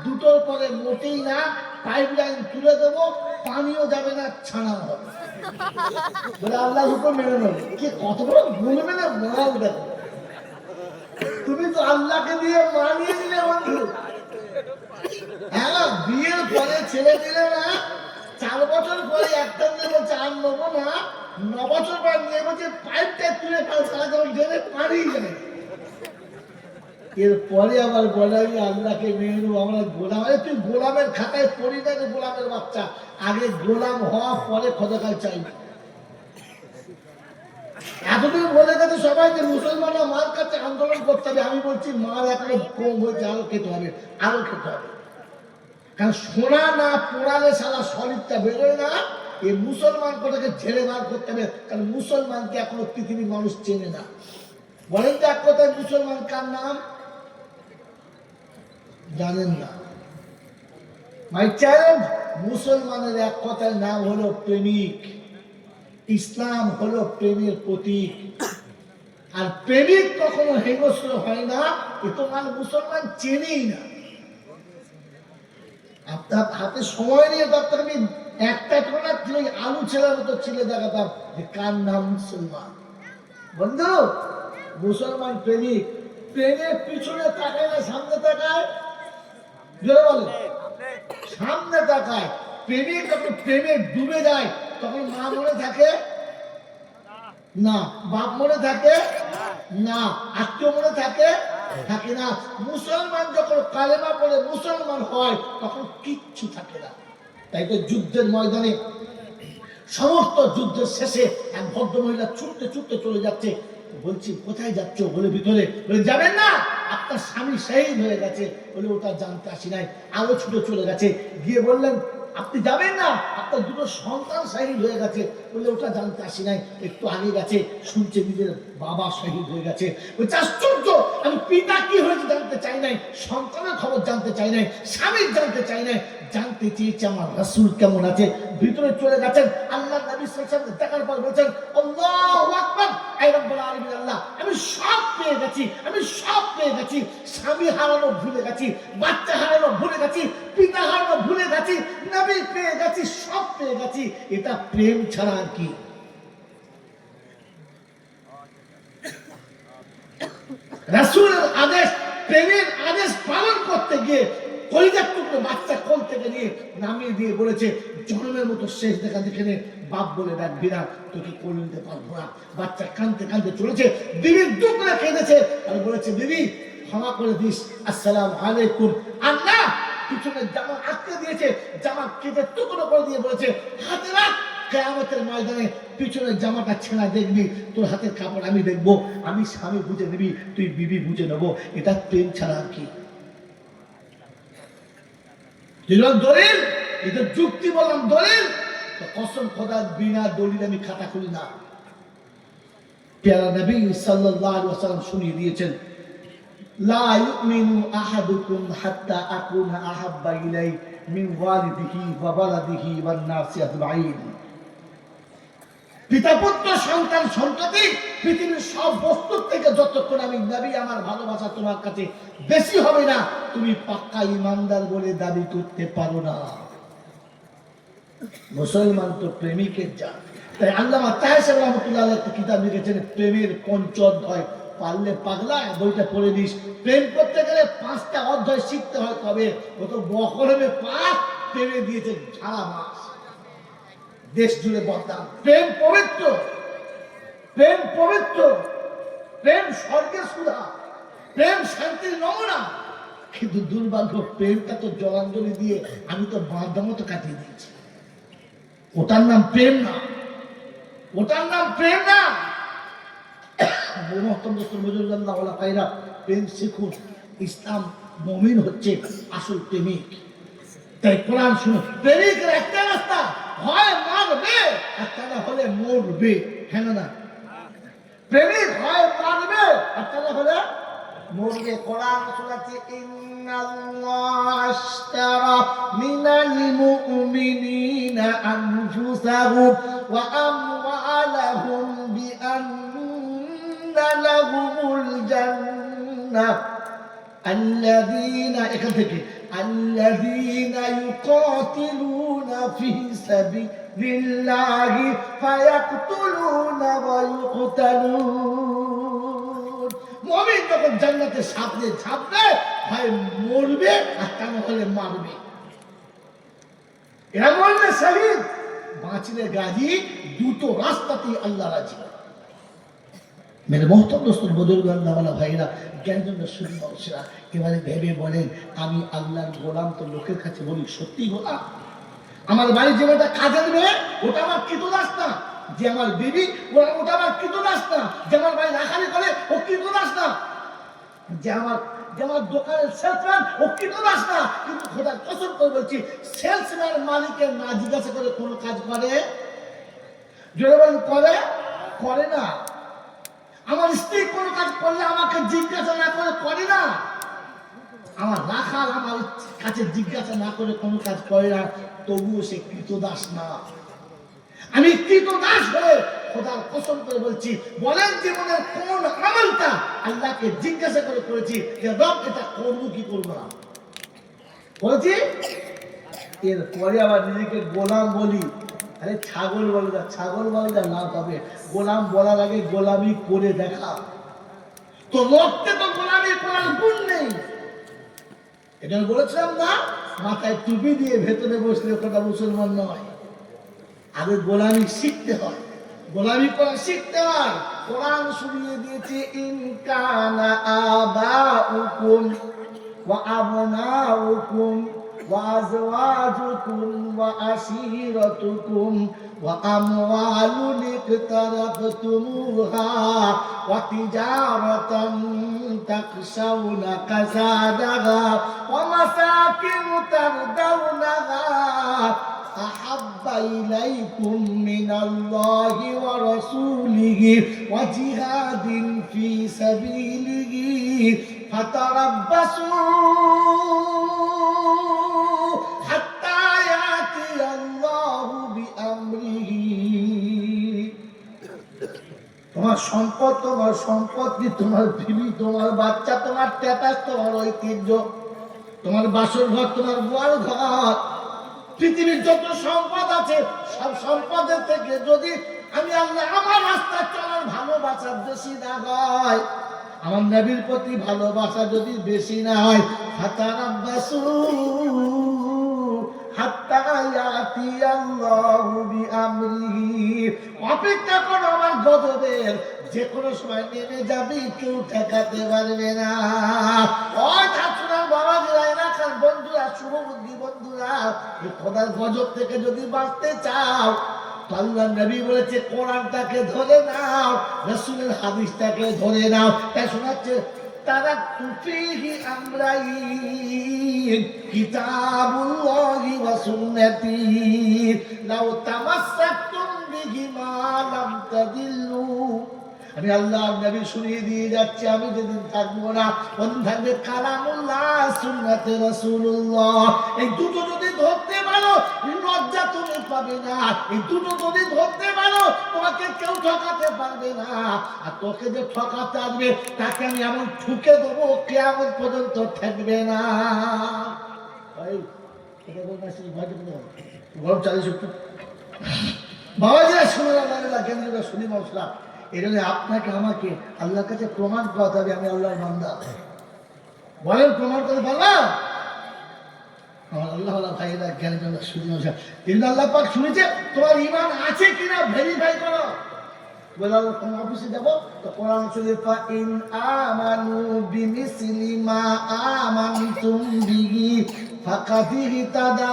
দুটোর পরে মোটেই না, পাইপ লাইন তুলে দেবো, পানিও যাবে না, ছানা হবে। বলে আল্লাহ হুকুম মেনে নেবে। কি কত বড় বলবে না, মরাল দেখো। তুমি তো আল্লাহকে দিয়ে মানিয়ে নিলে বন্ধু। হ্যাঁ, বিয়ের পরে ছেলে দিলে না, 4 বছর পরে একটা নিয়ে বলছে আর নেবো না, 9 বছর পর নিয়ে বলছে পাইপটা তুলে ফেল, সারা যখন ডেলে পানি যায়। এরপরে আবার বলে আল্লাহকে মেনে নেবো, আমরা গোলাম। তুই গোলামের খাতায় পড়ি না, গোলামের বাচ্চা, আগে গোলাম হওয়া পরে খোদাকাল চাই। এতদিন বলে গেছে সবাই যে মুসলমানরা মার কাছে আন্দোলন করতে হবে। আমি বলছি মার এখনো কম হয়েছে, আরো খেতে হবে, আরো খেতে হবে। কারণ সোনা না পোড়ালে সারা শরীরটা বেরোয় না। এই মুসলমান কোটাকে ঝেড়ে বার করতে হবে, কারণ মুসলমানকে এখনো পৃথিবীর মানুষ চেনে না। বলেন তো এক কথায় মুসলমান কার নাম জানেন না? মাই চ্যালেঞ্জ, মুসলমানের এক কথার নাম হলো প্রেমিক। ইসলাম হলো প্রেমের প্রতীক। আর প্রেমিক কখনো হিংস্র হয় না, এ তো মানে মুসলমান চেনেই না। আপনার হাতে সময় নিয়ে আপনাকে আমি একটা কোনা আলু ছেলের মতো ছেলে দেখাতাম যে কার নাম মুসলমান। বন্ধু, মুসলমান প্রেমিক। প্রেমের পিছনে তাকায় না, সামনে তাকায়। জোরে বলেন, সামনে তাকায়। প্রেমিক যখন প্রেমে ডুবে যায় তখন মা মনে থাকে না, বাপ মনে থাকে না, আত্মীয় মনে থাকে থাকে না। মুসলমান যখন কালেমা পড়ে মুসলমান হয় তখন কিচ্ছু থাকে না। তাই তো যুদ্ধের ময়দানে, সমস্ত যুদ্ধের শেষে এক ভদ্র মহিলা ছুটতে ছুটতে চলে যাচ্ছে। বলছি কোথায় যাচ্ছ? বলে ভিতরে। বলে যাবেন না, আপনার স্বামী শহীদ হয়ে গেছে। বলে ওটা জানতে আসি নাই। আরো ছুটে চলে গেছে, গিয়ে বললেন আপনি যাবেন না, আপনার দুটো সন্তান শহীদ হয়ে গেছে। বলে ওটা জানতে আসি নাই। একটু আগে গেছে, শুনছে নিজের বাবা শহীদ হয়ে গেছে। বলছে আশ্চর্য, আমি পিতা কি হয়েছে জানতে চাই নাই, সন্তানের খবর জানতে চাই নাই, স্বামীর জানতে চাই নাই, জানতে চেয়েছে আমার রাসূল কেমন আছে। ভিতরে চলে গেছেন, আল্লাহ নবী সাল্লাল্লাহু আলাইহি ওয়াসাল্লাম দেখার পর বলেছেন আল্লাহু আকবার, আয় রব্বুল আলামিন, আল্লাহ আমি সব পেয়ে গেছি, আমি সব পেয়ে গেছি। স্বামী হারানো ভুলে গেছি, বাচ্চা হারানো ভুলে গেছি, পিতা হারানো ভুলে গেছি, নবী পেয়ে গেছি, সব পেয়ে গেছি। এটা প্রেম ছাড়া আর কি? রাসূলের আদেশ, প্রেমের আদেশ পালন করতে গিয়ে কলিজার টুকরো বাচ্চা কোল থেকে নিয়ে নামিয়ে দিয়ে বলেছে জন্মের মতো শেষ দেখা দেখে নে, বাপ বলে ডাকবি না, তোকে কোলে নিতে পারবো না। বাচ্চা কাঁদতে কাঁদতে চলেছে, বিবির দুঃখ করে কেঁদেছে আর বলেছে বিবি ক্ষমা করে দিস, আসসালামু আলাইকুম। আর না, পিছনে জামা আটকে দিয়েছে, জামা কেটে টুকরো করে দিয়ে বলেছে হাতে রাখ, কিয়ামতের ময়দানে পিছনের জামাটা ছেঁড়া দেখবি, তোর হাতের কাপড় আমি দেখবো, আমি স্বামী বুঝে নিবি, তুই বিবি বুঝে নেবো। এটা প্রেম ছাড়া আর কি? দলিল, এটা যুক্তি বললাম দলিল, তো কসম খোদার বিনা দলিল আমি খাতা খুলি না। প্যারা নবী সাল্লাল্লাহু আলাইহি ওয়াসাল্লাম শুনিয়ে দিয়েছেন লা ইউমিনু আহাদুকুম হাত্তা আকুনা আহাব্বা ইলাই মিন ওয়ালিদিহি ওয়া ওয়ালাদিহি ওয়ান নাসি আজমাইন। পিতা পুত্র সন্তান সন্ততি পৃথিবীর সব বস্তুর থেকে যতক্ষণ আমি নবী আমার ভালোবাসা তোমার কাছে বেশি হবে না, তুমি পাক্কা ইমানদার বলে দাবি করতে পারো না। মুসলমান তো প্রেমিকের জাত। তাই আল্লামা তাহের রহমাতুল্লাহ আলাইহি একটা কিতাব লিখেছেন প্রেমের পঞ্চঅধ্যায়। পারলে পাগলা বইটা পড়ে দিস। প্রেম করতে গেলে 5টা অধ্যায় শিখতে হয়, তবে ও তো বকরমে পাপ প্রেমে দিয়েছে সারা মাস, দেশ জুড়ে বদনাম। প্রেম পবিত্র, প্রেম পবিত্র, প্রেম স্বর্গের সুধা, প্রেম শান্তির নমুনা। কিন্তু দুর্ভাগ্য, প্রেমটা তো জলাঞ্জলি দিয়ে আমি তো বাঁধা মতো কাটিয়ে দিয়েছি। ওটার নাম প্রেম না, ওটার নাম প্রেম না। প্রেম শিখুন, ইসলাম মুমিন হচ্ছে আসল প্রেমিক। তাই কোরআন শুনুন, প্রেমিকের একটা রাস্তা, হয় মারবে আর তা না হলে মরবে। হ্যাঁ না? প্রেমিক হয় মারবে আর তা না হলে মরবে। কোরআন শোনাচ্ছে ইন্নাল্লাহ আশতারা মিনাল মুমিনিনা আনফুসাহুম ওয়া আমওয়ালাহুম বিআন্না লাহুমুল জান্নাহ الذين يقاتلون في سبيل الله فيقتلون ويقتلون মুমিন যখন জান্নাতের সামনে ঝাঁপবে ভাই মরবে আর তা না হলে মারবে। এরা মরলে শহীদ, বাঁচলে গাজী। দুটো রাস্তাতেই আল্লাহ রাজি। মেরে মহতম দোস্তর বুজুর্গ আল্লাহওয়ালা ভাইরা, জ্ঞানজন্য শুধু মানুষেরা এবারে ভেবে বলেন আমি আল্লাহর গোলাম, তো লোকের কাছে বলি সত্যি গোলাম? আমার বাড়ি যে মেয়েটা কাজে দেবে ওটা আমার কৃতদাস না, যে আমার বিবি ওটা আমার কৃতদাস না, যে আমার বাড়ি রাখালি করে ও কৃতদাস না, যে আমার দোকানের সেলসম্যান ও কৃতদাস না। কিন্তু খোদার কসম করে বলছি, সেলসম্যান মালিকের না জিজ্ঞাসা করে কোনো কাজ করে? জোরে বলেন করে না। আমার স্ত্রী কোনো কাজ করলে আমাকে জিজ্ঞাসা না করে করে না। আমার রাখাল আমার কাছে জিজ্ঞাসা না করে কোনো কাজ করে না, তবুও সে কৃতদাস না। আমি কৃতদাস হয়ে খোদার কসম করে বলছি, বলেন জীবনের কোন আমলটা আল্লাহকে জিজ্ঞাসা করে করেছি যে রব এটা করবো কি করবো না বলেছি? এরপরে আবার নিজেকে গোলাম বলি। আরে ছাগল বলে যা লাভ হবে। গোলাম বলার আগে গোলামি করে দেখা। তো রক্তে তো গোলামি করার গুণ নেই। এটা বলেছিলাম না, মাথায় টুপি দিয়ে ভেতরে বসলে ওটা মুসলমান নয়। আগে গোলামি শিখতে হয়, গোলামি করা শিখতে হয়। কোরআন শুনিয়ে দিয়েছে ইন কানা আবাউকুম ওয়া আবনাউকুম وأزواجكم وعشيرتكم وأموال اقترفتموها وتجارة تخشون كسادها ومساكن ترضونها أحب إليكم من الله ورسوله وجهاد في سبيله فتربصوا حتى يأتي الله بأمره। তোমার সম্পত্তি, তোমার বিবি, তোমার বাচ্চা, তোমার স্ট্যাটাস, তোমার ঐতিহ্য, তোমার বাসর ঘর, তোমার গোয়াল ঘর, পৃথিবীর যত সম্পদ আছে সব সম্পদের থেকে যদি আমি আল্লাহ আমার রাস্তা চলার ভালোবাসা বেশি না হয়, আমার নবীর প্রতি ভালোবাসা যদি বেশি না হয়, ফাতারাব্বাসু হাত্তা ইয়াতি আল্লাহু বিআমরিহি, অপেক্ষা করো আমার গজবের যে কোনো সময় নেমে যাবে, কেউ ঠেকাতে পারবে না। ওই ঠাকুরার বাবাজিরা, এলাকার বন্ধুরা, শুভবুদ্ধি বন্ধুরা, এই খোদার গজব থেকে যদি বাঁচতে চাও, আল্লাহ নবী বলেছে কোরআনটাকে ধরে নাও, রাসূলের হাদিসটাকে ধরে নাও। তাই শোনাচ্ছে তারা তুফিহি আমরাইন কিতাবুল্লাহি ওয়া সুন্নতি লাউ তামাসসাকতুম বিহিমা লাম তাদিল্লু। আমি আল্লাহর নবী শুনিয়ে দিয়ে যাচ্ছি, আমি যেদিন থাকবো না তখন থাকবে কালামুল্লাহ, সুন্নাতে রাসূলুল্লাহ। এই দুটো যদি ধরতে পারো লজ্জা তুমি পাবে না। এই দুটো যদি ধরতে পারো তোমাকে কেউ ঠকাতে পারবে না। আর তোকে যে ঠকাতে আসবে তাকে আমি এমন ঠুকে দেবো কিয়ামত পর্যন্ত থাকবে না। গরম চালিয়ে বাবাজিরা শুনে আল্লাহ কেন্দ্রটা শুনি মশলা। এজন্য আপনাকে আমাকে আল্লাহর কাছে প্রমাণ করাতে হবে আমি আল্লাহর বান্দা। বলেন প্রমাণ করে পারলাম? আমার আল্লাহ ভাইয়েরা জ্ঞানের জন্য শুধু কিন্তু আল্লাহ পাক শুনেছে তোমার ঈমান আছে কিনা ভেরিফাই করো। বলে কোন অফিসে যাবো তো কোরআন শরীফ ইন আমানু বিমিসলি মা আমানতুম বিহি ফাকাদিহি তাদা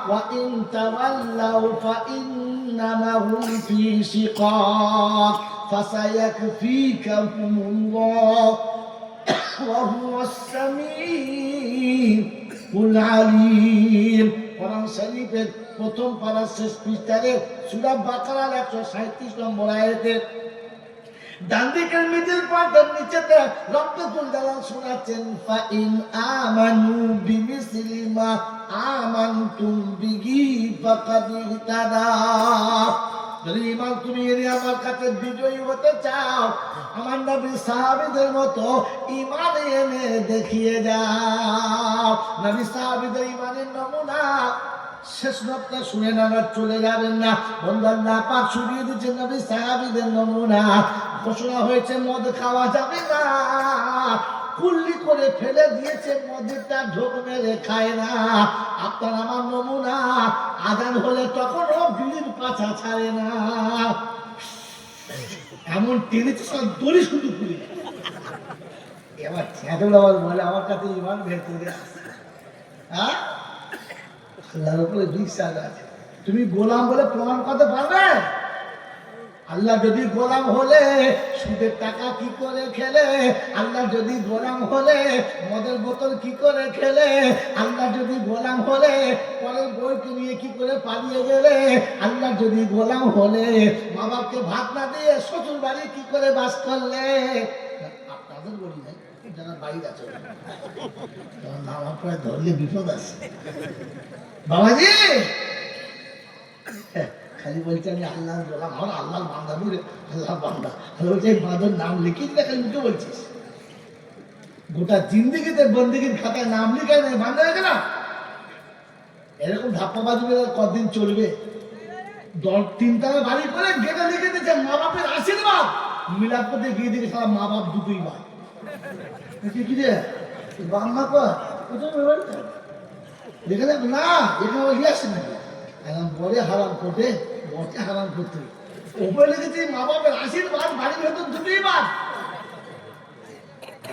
ওয়া ইন তাওয়াল্লাউ ফাইন্নামা হুম ফি শিকাক ফাসায়াকফিকাহুমুল্লাহ ওয়া হুয়াস সামিউল আলিম। কোরআন শরীফের প্রথম পারা শেষ পৃষ্ঠারে সূরা বাকারার 137 নম্বর আয়াতে ডান দিকের মিডল পয়েন্টের নিচেতে রব্বুল জালাল শোনাচ্ছেন ফাইন আমানু বিমিসলি মা আমানতুম বিহি ফাকাদ ইহতাদাও। যদি ইমান তুমি এনে আমার কাছে বিজয়ী হতে চাও, আমার নবী সাহাবীদের মতো ইমান এনে দেখিয়ে যাও। নবী সাহাবীদের ইমানের নমুনা শেষ নকটা শুনে না চলে যাবেন না। বন্ধু আল্লাহ পাক শুনিয়ে দিচ্ছেন নবী সাহাবীদের নমুনা। ঘোষণা হয়েছে মদ খাওয়া যাবে না, কুল্লি করে ফেলে দিয়েছে, মদেরটা ঢোক মেরে খায় না। আপনার আমার নমুনা, আজান হলে তখনও বিড়ির পাছা ছাড়ে না, এমন টেনেছে সব দড়ি শুধু খুলি। এবার ছেঁদুল আবার বলে আমার কাছে ইমান বের করে আসছে। হ্যাঁ, আল্লাহর উপরে বিশ্বাস আছে। তুমি গোলাম বলে প্রমাণ করতে পারবে? আল্লাহ যদি গোলাম হলে সুদের টাকা কি করে খেলে, আল্লাহ যদি গোলাম হলে মদের বোতল কি করে খেলে, আল্লাহ যদি গোলাম হলে পরের বইকে নিয়ে কি করে পালিয়ে গেলে, আল্লাহ যদি গোলাম হলে মা বাপকে ভাত না দিয়ে শ্বশুর বাড়ি কি করে বাস করলে। আপনাদের বলি নাই, যারা বাইরে আছে নামার পরে ধরলে বিপদ আছে বাবাজি। খালি বলছে আমি আল্লাহর গোলাম, আমার আল্লাহর বান্দা, বুঝলে আল্লাহর বান্দা। বলছে এই বাঁধর নাম লিখিয়ে দেখ, মুখে বলছিস গোটা জিন্দিগিতে বন্দিগির খাতায় নাম লিখে বান্ধা হয়ে গেলাম। এরকম ধাপ্পাবাজি কদিন চলবে? তিনতলা বাড়ি করে গেটে লিখে দিচ্ছে মা বাপের আশীর্বাদ। মিলাদ করতে গিয়ে দেখে সারা মা বাপ দুটোই ভাই। কি রে বাংলা কর দেখে দেখ না, এখানে ওই আসে নাকি এখন বলে হারাম করতে, বটে হারাম করতে উপরে লিখেছি মা বাপের আশীর্বাদ, বাড়ির ভেতর দুটোই বাদ।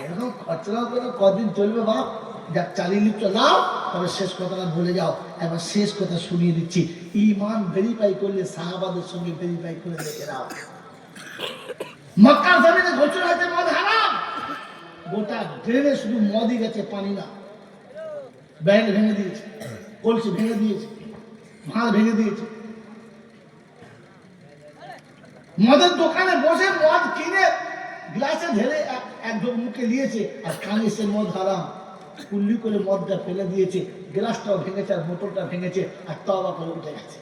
এরকম খরচা করে কদিন চলবে বাপ? যাক চালিয়ে নিচ্ছ নাও, তবে শেষ কথাটা বলে যাও। এবার শেষ কথা শুনিয়ে দিচ্ছি, ইমান ভেরিফাই করলে সাহাবাদের সঙ্গে ভেরিফাই করে দেখে নাও। মক্কার জমিনে ঘোষণা হয়েছে মদ হারাম, গোটা ড্রেনে শুধু মদই গেছে, পানি না। ব্যান্ড ভেঙে দিয়েছে, কলসি ভেঙে দিয়েছে, মাল ভেঙে দিয়েছে। মদের দোকানে বসে মদ কিনে গ্লাসে ঢেলে একদম মুখে দিয়েছে, আর কানে সে মদ হারাম কুল্লি করে মদটা ফেলে দিয়েছে, গ্লাসটাও ভেঙেছে, আর বোতলটা ভেঙেছে, আর তওবা করে উঠে গেছে।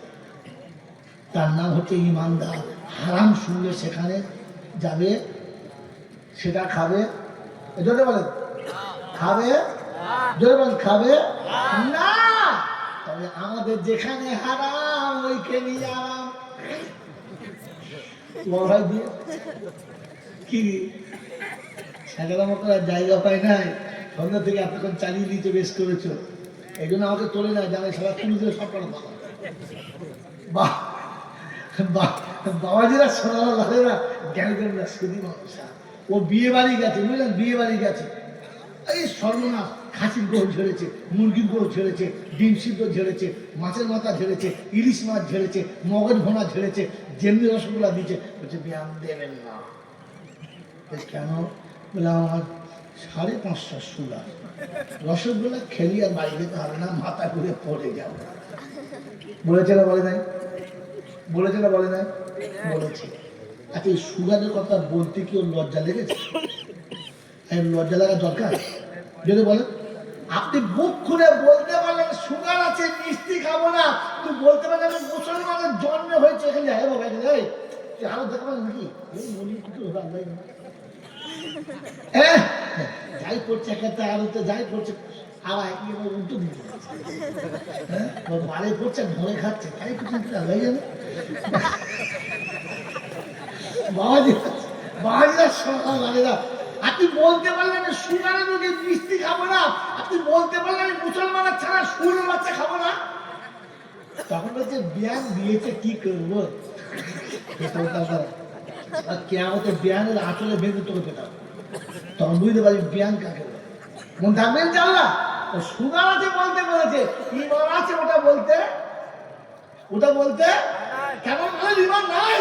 তার নাম হচ্ছে ইমানদার। হারাম শুনলে সেখানে যাবে, সেটা খাবে, জোরে বলেন খাবে, জোরে বলেন খাবে না। তবে আমাদের যেখানে হারাম ওইখানে আরাম। ভাই দিয়ে কি সাজানো করার জায়গা পাই নাই, সন্ধ্যা থেকে এতক্ষণ চালিয়ে দিতে বেশ করেছো, এই জন্য আমাকে তোলে না, জানে সবাই তুলে দিয়ে সব করা বাহ বাহ। বাবাজিরা সোনারা লালেরা জ্ঞান করেন না, শুধু মানুষ। ও বিয়ে বাড়ি গেছে, বুঝলেন, বিয়ে বাড়ি গেছে, এই সর্বনাশ, খাসির গোল ঝেড়েছে, মুরগির গোল ঝেড়েছে, ডিম সিদ্ধ ঝেড়েছে, মাছের মাথা ঝেড়েছে, ইলিশ মাছ ঝেড়েছে, মগজ ভোনা ঝেড়েছে, যেমনি রসগোল্লা দিচ্ছে। বলছে ব্যায়াম দেবেন না। কেন? বলে আমার 550 সুগার, রসগোল্লা খেলি আর বাড়ি যেতে হবে না, মাথা ঘুরে পড়ে যাবো। বলেছে না বলে নাই? বলেছে না বলে নাই? বলেছে। আচ্ছা এই সুগারের কথা বলতে কি ওর লজ্জা লেগেছে? লজ্জা লাগা দরকার? যদি বলেন আপনি বুক খুলে বলতে পারলেন সুগার আছে, মিষ্টি খাবো না, তুই বলতে পারলেন মুসলমানের জন্ম হয়েছে এখানে, আরো দেখতে পারেন নাকি যাই করছে একটা আরোতে যাই করছে, আবার উল্টো দিকে বাড়ি করছে, ধরে খাচ্ছে, তাই করছেন হয়ে যাবে। বাবাজিরা সকাল বাড়িরা, আপনি বলতে পারলেন সুগারের রোগে মিষ্টি খাবো না, আপনি বলতে পারলেন মুসলমানের ছাড়া সুরের বাচ্চা খাবো না। তখন বলছে ব্যায়াম দিয়েছে কি করবো, কেমন ব্যায়ামের আঁচলে বেঁধে তোকে পেতাম, তখন বুঝতে পারি ব্যায়াম কাকে বলে। মন থাকবেন জানলা ও সুগার আছে বলতে বলেছে, ইমান আছে ওটা বলতে, ওটা বলতে কেমন ইমান নাই।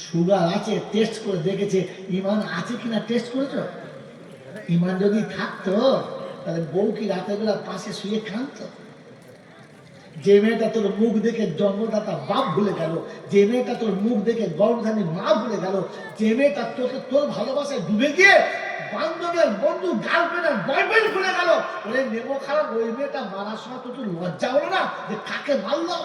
সুগার আছে, টেস্ট করে দেখেছে, ইমান আছে কিনা টেস্ট করেছো? ইমান যদি থাকতো তাহলে বউ কি রাতের বেলা পাশে শুয়ে কাঁদতো? যে মেয়েটা তোর মুখ দেখে জন্মদাতা বাপ ভুলে গেল, যে মেয়েটা তোর মুখ দেখে গর্ভধারী মা ভুলে গেল, যে মেয়েটা তোকে তোর ভালোবাসায় ডুবে গিয়ে বান্ধবের বন্ধু গার্লফ্রেন্ড বয়ফ্রেন্ড ভুলে গেল, ওরে নেবো খারাপ, ওই মেয়েটা মারার সময় তো তোর লজ্জা হলো না যে কাকে মারলো?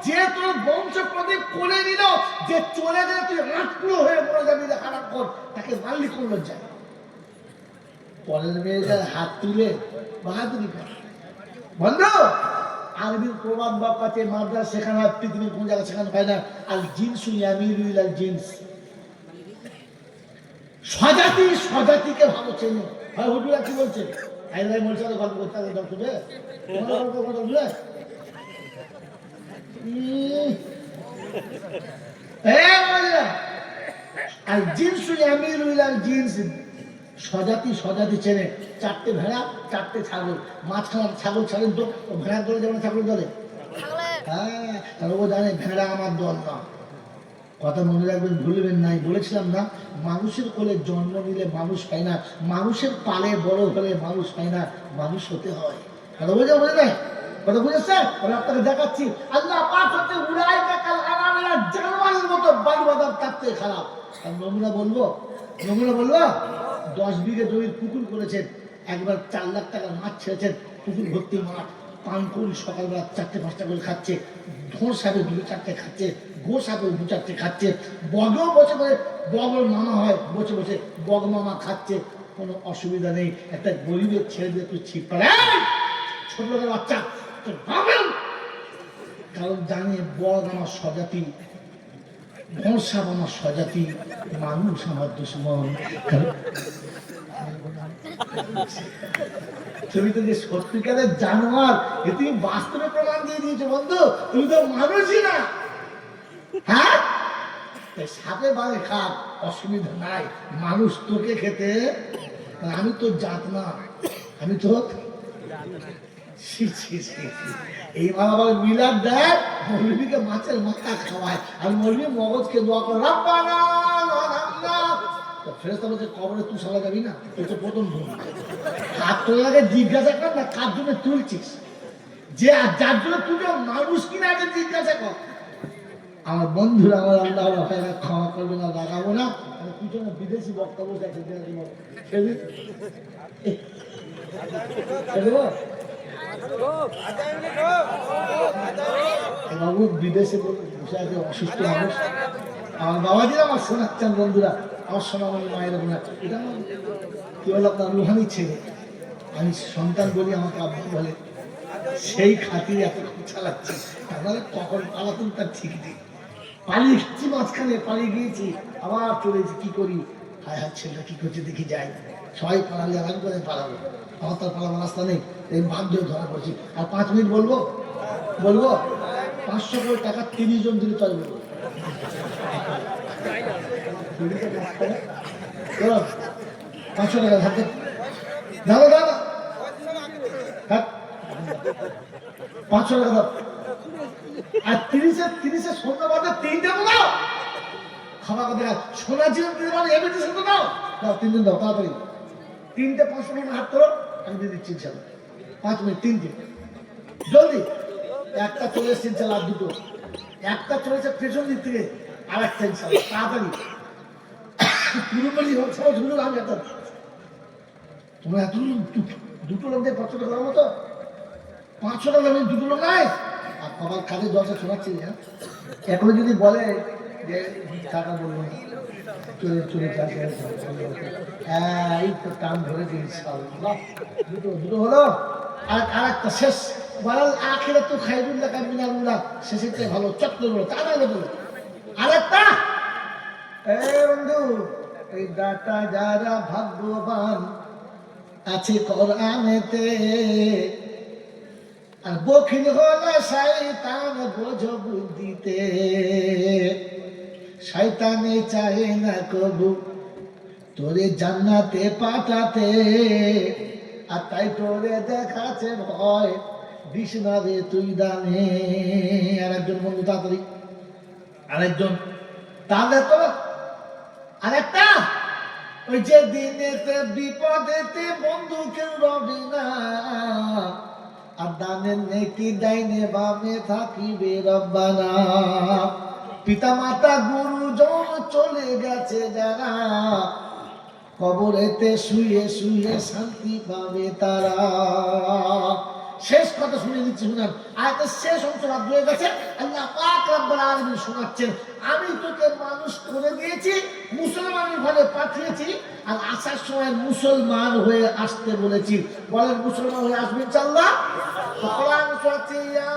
যে তোর বংশ প্রদীপ করে নিল, যে চলে গেলে তুই আটকুড়ো হয়ে মরে যাবি, খারাপ কর, তাকে মারলি কোন লজ্জা? পরের মেয়েদের হাত তুলে বাহাদুরি করে। বন্ধু, আরবির প্রবাদ বাপ কাছে মাদ্রাস শেখানো হয়, পৃথিবীর কোন জায়গায় শেখানো হয় না। আল জিনসু ইয়ামিলু আল জিনস, স্বজাতি স্বজাতিকে ভালো চেনে। হয় হুজুরা কি বলছে? আইলাই বলছে গল্প করতে হবে, গল্প শুনে আর জিনসু ইয়ামিলু আল জিনস, স্বজাতি স্বজাতি চেনে। চারটে ভেড়া, চারটে ছাগল, মাঝখানে ছাগল ছাড়েন তো, ভেড়ার দলে যেমন ছাগল দলে, হ্যাঁ, তাহলে ও জানে ভেড়া আমার দল না। কথা মনে রাখবেন, ভুলবেন নাই, বলেছিলাম না, মানুষের কোলে জন্ম নিলে মানুষ পায় না, মানুষের পালে বড় হলে মানুষ পায় না, মানুষ হতে হয়। কথা বুঝে বলে নাই? কথা বুঝেছে? আমি আপনাকে দেখাচ্ছি, আল্লাহ পাক হচ্ছে উলাইকা কাল আনামিয়া, জানোয়ারের মতো বায়ু বাদাম তাতে খারাপ। আর নমুনা বলবো, নমুনা বলবো, 10 বিঘে জমির পুকুর করেছেন, একবার 4 লাখ টাকা মাছ ছেড়েছেন, পুকুর ভর্তি মাছ, পান করি সকালবেলা 4টে-5টা করে খাচ্ছে, ধোঁস সাপে 2-4টে খাচ্ছে, গো সাপে 2-4টে খাচ্ছে, বগও বসে বসে, বগর মামা হয় বসে বসে বগ মামা খাচ্ছে, কোনো অসুবিধা নেই। একটা গরিবের ছেড়ে দিয়ে তুই ছিপ পারে, ছোট লোকের বাচ্চা, কারণ জানে বগ আমার স্বজাতি, ঘোষাপ আমার স্বজাতি, মানুষ আমার দুশ্মন। তুমি তো যে সত্যিকারের জানোয়ার, এ তুমি বাস্তবে প্রমাণ দিয়ে দিয়েছো বন্ধু, তুমি তো মানুষই না। হ্যাঁ, সাপে বাড়ে খাক, অসুবিধা নাই, মানুষ তোকে খেতে, আমি তো জাত না, আমি তো এই আবার মিলাদ দেয়, মৌলবীকে মাছের মাথা খাওয়ায়, আর মৌলবী মগজকে দোয়া করে রাব্বানা লানা। ফেরেশতা বলছে কবরে তুই সালা যাবি না, তুই তো প্রথম ভুল। কার তোলাকে জিজ্ঞাসা কর না, কার জন্য তুলছিস, যে যার জন্য তুলে মানুষ কিনা আগে জিজ্ঞাসা কর। আমার বন্ধুরা, আমার আল্লাহ ক্ষমা করবে না, লাগাবো না, পিছনে বিদেশি বক্তব্য বাবু বিদেশে বসে আছে অসুস্থ মানুষ। আমার বাবাজিরা আমার শোনাচ্ছেন, বন্ধুরা আমার সোনামণি মায়ের বোনা, এটা কি বলে আপনার রুহানি ছেলে, আমি সন্তান বলি, আমাকে আব্বু বলে, সেই খাতিরে এত চালাচ্ছি, তাহলে কখন পালাতুন তার ঠিক নেই। পালিয়ে গেছি, মাঝখানে পালিয়ে গিয়েছি, আবার চলেছি, কি করি, হায় হায় ছেলেটা কি করছে দেখি যাই, সবাই পালালে আমি করে পালাবো, আমার তার পালাবার রাস্তা নেই, এই বাধ্য ধরা পড়ছি। আর 5 মিনিট বলবো, 500 করে টাকা 30 জন দিলে চলে বলবো, 500 টাকা হাতে দাদা, দাদা 500 টাকা দাও, আর 30 সন্ধ্যাবাদে 3 দেবো না, খাবার কথা সোনা জীবন দিতে পারো, এমনি শুধু দাও, 3 দিন দাও তাড়াতাড়ি, 3টে 500 টাকা হাত করো, আমি দিয়ে দিচ্ছি ইনশাল্লাহ। 5 মিনিট, 3 দিন জলদি। একটা চলে এসছে ইনশাল্লাহ, আর 2টো, একটা চলেছে পেছন দিক থেকে, আর একটা ইনশাল্লাহ তাড়াতাড়ি। পুরোপুরি হচ্ছে ঝুলুন, আমি একটা তোমরা এত 2টো লোক দিয়ে 500 টাকা মতো, 500 টাকা 2টো লোক নাই। আর আমার কাজে 10টা শোনাচ্ছি, এখনো যদি বলে যে টাকা বলবো না, চলে চলে এই তো টান ধরে দিন, দুটো হলো। আর একটা শেষ বলাল, আখেরে তো খাইরুল্লাহ কামিনাল্লাহ, শেষেরটাই ভালো, চক্র বলো তাড়াতাড়ি বলো। আরেকটা, বন্ধু, এই দাতা যারা ভাগ্যবান আছে কোরআনেতে, আর বখিল হলে শয়তান বোঝ বুদ্ধিতে, শয়তানে চায় না কবু তোরে জান্নাতে পাঠাতে, আর তাই তোরে দেখাচ্ছে ভয়, বিষ্ণা রে তুই দানে। আরেকজন বন্ধু তাড়াতাড়ি, আরেকজন, তাহলে তো আরেকটা ওই যে দিনেতে বিপদেতে বন্ধু কেউ রবে না, আর দানের নেকি ডাইনে বামে থাকিবে রব্বানা। পিতা মাতা গুরুজন চলে গেছে যারা, কবরেতে শুয়ে শুয়ে শান্তি পাবে তারা। শেষ কথা শুনে দিচ্ছি, শুনান। আয়াতের শেষ অংশ বাদ হয়ে গেছে। আল্লাহ পাক রব্বুল আলামিন শোনাচ্ছেন, আমি তোকে মানুষ করে দিয়েছি, মুসলমানের ঘরে পাঠিয়েছি, আর আসার সময় মুসলমান হয়ে আসতে বলেছি। বলেন মুসলমান হয়ে আসবেন ইনশাআল্লাহ। কোরআন বলছে, ইয়া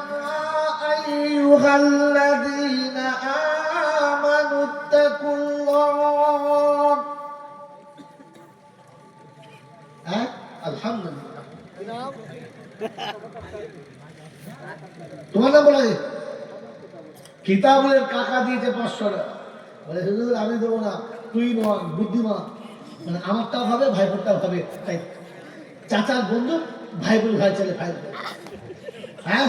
আইয়ুহাল্লাযীনা আমানুত্তাকুল্লাহ। হ্যাঁ, আলহামদুলিল্লাহ। তোমার নাম বলা কিতাবের কাকা দিয়েছে 500 টাকা, বলে হুজুর আমি দেবো না, তুই নয় বুদ্ধিমান, মানে আমারটাও হবে ভাইপোরটাও হবে, তাই চাচার বন্ধু ভাইপোর ভাই ছেলে ভাই। হ্যাঁ,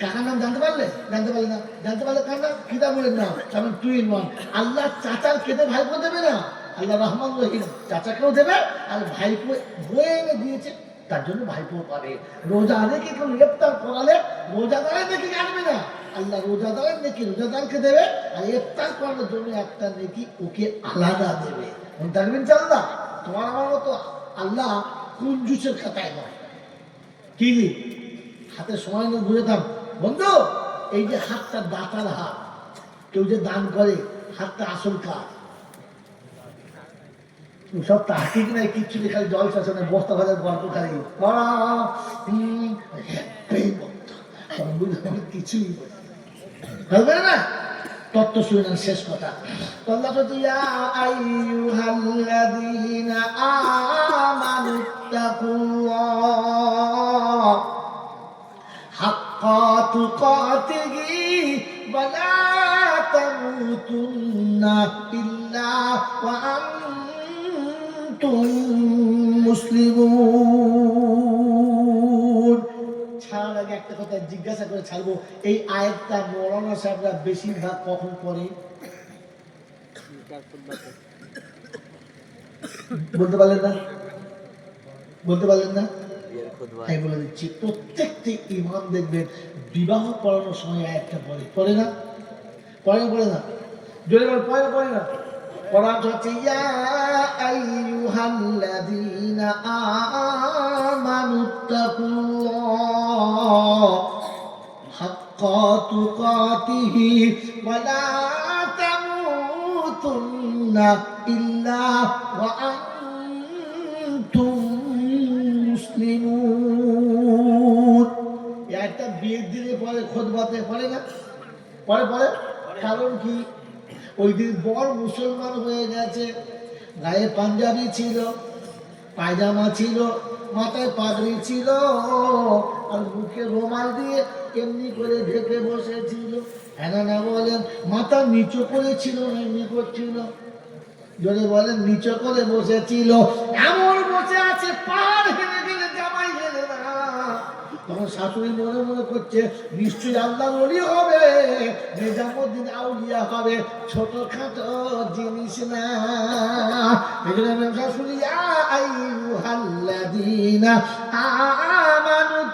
কাকার নাম জানতে পারলে? জানতে পারলে না? জানতে পারলে কার নাম? কিতাবের নাম। কারণ তুই নয়, আল্লাহ চাচার খেতে ভাইপো দেবে না, আল্লাহ রহমান রহিম চাচাকেও দেবে, আর ভাইপো বয়ে এনে দিয়েছে তার জন্য ভাইপো পাবে। রোজা রেখে কেউ ইফতার করালে রোজাদারের নেকি কাটবে না, আল্লাহ রোজাদারের নেকি রোজাদারকে দেবে, আর ইফতার করানোর জন্য একটা নেকি ওকে আলাদা দেবে। মনে থাকবেন ইনশাআল্লাহ। তোমার আমার মতো আল্লাহ কুঞ্জুসের খাতায় নয়। কি হাতে সময় নিয়ে বুঝেতাম বন্ধু, এই যে হাতটা দাতার হাত, কেউ যে দান করে হাতটা আসল কাজ, সব তাহিক নাই, কিচ্ছু নেই, খালি জল শাসনে বস্তা ভাজার গল্প, খালি কিছুই হবে না। তত্ত্ব শুনে শেষ কথা, আল্লাহ বলছে, ইয়া আইয়ুহাল্লাযীনা আমানুত্তাকুল্লাহ হাক্কা তুকাতিহি ওয়া লা তামুতুন্না ইল্লা ওয়া আনতুম মুসলিমুন। ছাড়ার আগে একটা কথা জিজ্ঞাসা করে ছাড়বো, এই আয়াতটা মৌলানা সাহেবরা বেশিরভাগ কখন পড়ে? বলতে পারলেন না? বলতে পারলেন না? আমি বলে দিচ্ছি, প্রত্যেকটি ইমাম দেখবেন বিবাহ পড়ানোর সময় আয়াতটা পড়ে। পড়ে না? পড়ে না? পড়ে না? জোরে বল, পড়ে না? পড়ে না? কোরআন হচ্ছে, ইয়া আইয়ুহাল্লাযীনা আমানুত্তাকুল্লাহ হাক্কা তুকাতিহি ওয়া লা তামুতুন্না ইল্লা ওয়া আনতুম মুসলিমুন। একটা বিয়ের দিনে পরে খুতবাতে পড়ে না? পরে পরে। কারণ কি? ওই দিন বর মুসলমান হয়ে গেছে, গায়ে পাঞ্জাবি ছিল, পায়জামা ছিল, মাথায় পাগড়ি ছিল, আর মুখে রুমাল দিয়ে এমনি করে ঢেকে বসেছিল। হ্যাঁ না বলেন? মাথা নিচু করেছিল না এমনি করছিল? যদি বলেন নিচু করে বসেছিল, এমন বসে আছে পার হেলে গেলে জামাই হেলে না। তখন শাশুড়ি মনে মনে করছে নিশ্চয়ই আল্লাহর ওলি হবে, নিজামুদ্দিন আউলিয়া হবে, ছোটখাটো জিনিস না। এজন্য শাশুড়ি, ইয়া আইয়ুহাল্লাযীনা আমানুত্তাকুল্লাহ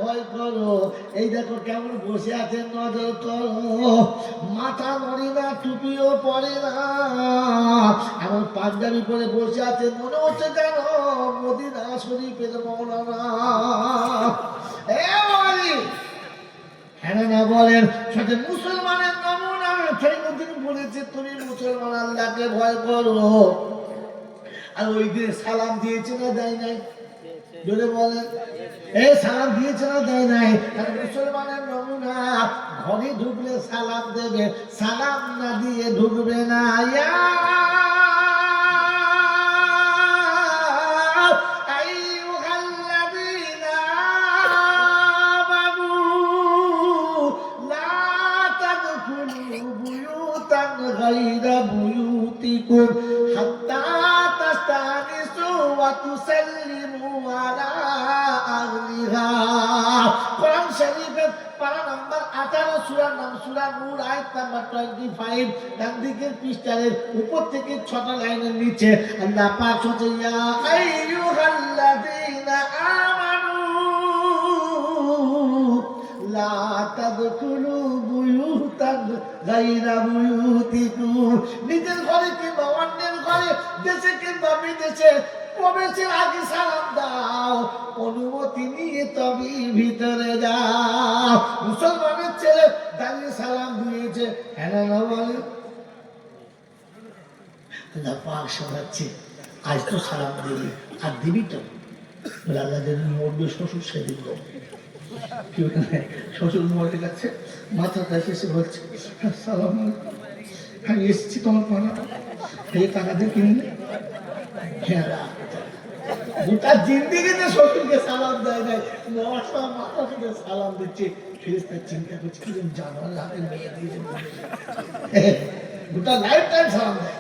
ভয় করো। এই দেখো কেমন বসে আছেন, নজর করো। মাথা নড়ে না, টুপিও পরে না, এমন পাঞ্জাবি পরে বসে আছে, মনে হচ্ছে যেন মদিনা শরীফের মৌলানা। হ্যাঁ না বলেন? সাথে মুসলমানের নমুনা ফরিদুদ্দিন বলেছে, তুমি মুসলমান আল্লাহকে ভয় করো। আর ওই দিন সালাম দিয়েছে না দেয় নাই? জোরে বলেন, এই সালাম দিয়েছে না দেয় নাই? মুসলমানের নমুনা, ঘরে ঢুকলে সালাম দেবে, সালাম না দিয়ে ঢুকবে না। غير بيوتكم حتى تستأنسوا وتسلموا على أهلها। কোরআন শরীফে করেছেন পারা নাম্বার 18 সূরার নাম সূরা নূর আয়াত নাম্বার 25 ডান দিকের পৃষ্ঠার উপর থেকে 6টা লাইনের নিচে আল্লাহ পাক বলছে ইয়া আইয়ুহাল্লাযীনা আমানু লা তাদখুলু বুয়ুতান গায়রা বুয়ুতিকুম নিজের ঘরে কিংবা অন্যের ঘরে দেশে কিংবা বিদেশে প্রবেশের আগে সালাম দাও, অনুমতি নিয়ে তবে ভিতরে যাও। মুসলমানের ছেলে দাঁড়িয়ে সালাম দিয়েছে, হ্যাঁ না বলে পাক শোনাচ্ছে আজ তো সালাম দিবি আর দিবি তো আল্লাহ যেদিন মরবে শ্বশুর সেদিন কেউ শ্বশুর মরে গেছে মাথাটা এসে বলছে সালাম আমি এসেছি তোমার পাড়া এই টাকা দিয়ে কিনলে হ্যাঁ গোটা জিন্দিগিতে শ্বশুরকে সালাম দেয় নাই, মাথা থেকে সালাম দিচ্ছে। ফেরেশতা চিন্তা করছে কি জানার লাগে মেয়ে দিয়েছে গোটা লাইফ টাইম সালাম দেয়।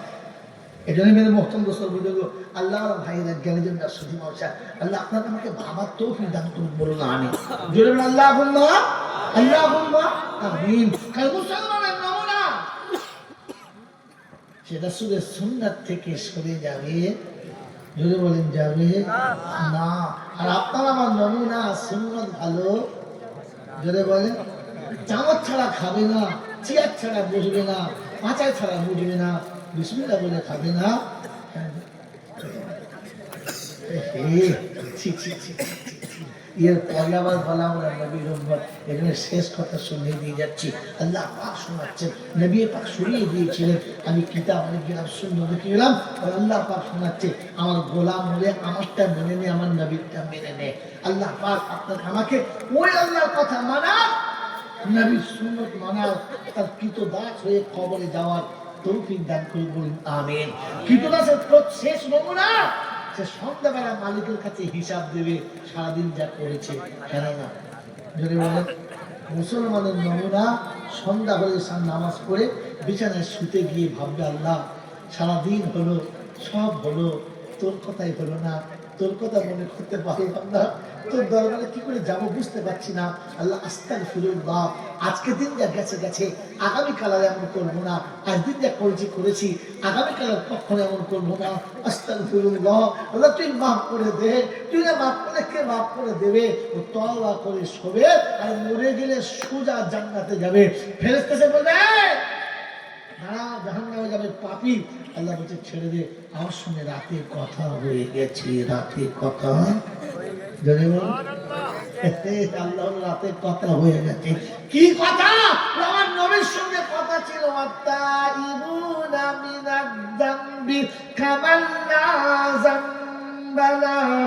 এই জন্য মেরে মোহতরম দোস্ত বুঝল আল্লাহ ভাইরা জ্ঞানীজন রাসূল মশা আল্লাহ আপনার আমাকে ভাবার তৌফিক দান করুন, বলুন আমিন। জোরে বলুন আল্লাহুম্মা আল্লাহুম্মা আমিন। কাল মুসলমানের নমুনা সেটা শুধু সুন্নাত থেকে সরে যাবে, জোরে বলেন যাবে না। আর আপনার আমার নমুনা সুন্নাত ভালো, জোরে বলেন চামচ ছাড়া খাবে না, চেয়ার ছাড়া বসবে না, পাঁচায় ছাড়া বুঝবে না, বিসমিল্লাহ বলে খাবে না। এর পরে আবার বলা আমরা নবীর উম্মত, এখানে শেষ কথা শুনিয়ে দিয়ে যাচ্ছি। আল্লাহ পাক শোনাচ্ছেন, নবী পাক শুনিয়ে দিয়েছিলেন আমি কিতাব অনেক গেলাম সুন্দর দেখে গেলাম, আল্লাহ পাক শোনাচ্ছে আমার গোলাম হলে আমারটা মেনে নে, আমার নবীরটা মেনে নে। আল্লাহ পাক আপনার আমাকে ওই আল্লাহর কথা মানা, নবীর সুন্নত মানা, তার কৃতদাস হয়ে কবরে যাওয়ার তৌফিক দান করে বলুন আমিন। কৃতদাসের শেষ নমুনা সে সন্ধ্যাবেলা মালিকের কাছে হিসাব দেবে সারাদিন যা করেছে, কেন না যদি বলেন মুসলমানের নমুনা সন্ধ্যা হলে নামাজ পড়ে বিছানায় শুতে গিয়ে ভাববে আল্লাহ সারাদিন হলো সব হলো, তোর কথাই হলো না, তোর কথা মনে করতে পারলাম না, তোর দরবারে কি করে যাবো বুঝতে পারছি না। আল্লাহ আস্তাগফিরুল্লাহ, আজকে দিন যা গেছে গেছে, আগামীকাল আর এমন করবো না, আজ দিন যা করেছি করেছি, আগামীকাল আর কখনো এমন করবো না। আস্তাগফিরুল্লাহ, আল্লাহ তুই মাফ করে দে, তুই না মাফ করে কে মাফ করে দেবে। ও তওবা করে শোবে আর মরে গেলে সোজা জান্নাতে যাবে। ফেরেশতা এসে বলবে জাহান্নামে যাবে পাপী। আল্লাহ বলছে ছেড়ে দে, আমার সঙ্গে রাতে কথা হয়ে গেছে, রাতে কথা আল্লাহ রাতে কথা হয়ে গেছে। কি কথা? আমার নবীর সঙ্গে কথা ছিল আত্তাইবুনা মিনাদ যামবি কামান লা যামবা লাহু,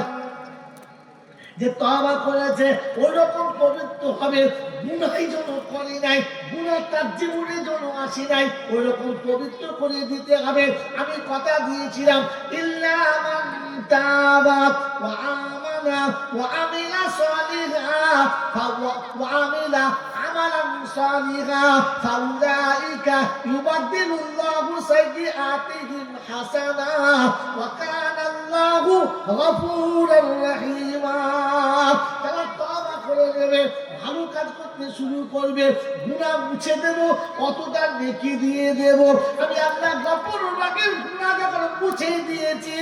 যে তওবা করেছে ওই রকম পবিত্র হবে, গুনাহই যেন করে নাই, গুনাহ তার জীবনে যেন আসে নাই, ওই রকম পবিত্র করে দিতে হবে। আমি কথা দিয়েছিলাম ইল্লা মান তাবা ওয়া আমানা ওয়া আমিলা সালিহান ওয়া আমিলা আমালান সালিহান ফাউলাইকা ইউবাদদিলুল্লাহু সাইয়্যাতিহিম হাসানাত ওয়া কানা আল্লাহু গফুরার রহিমা। তারা তওবা করে নেবে, ভালো কাজ করতে শুরু করবে, গুনাহ মুছে দেব, কতটা নেকি দিয়ে দেব। আমি আল্লাহ গফুর রহিম, গুনাহ যখন মুছে দিয়েছি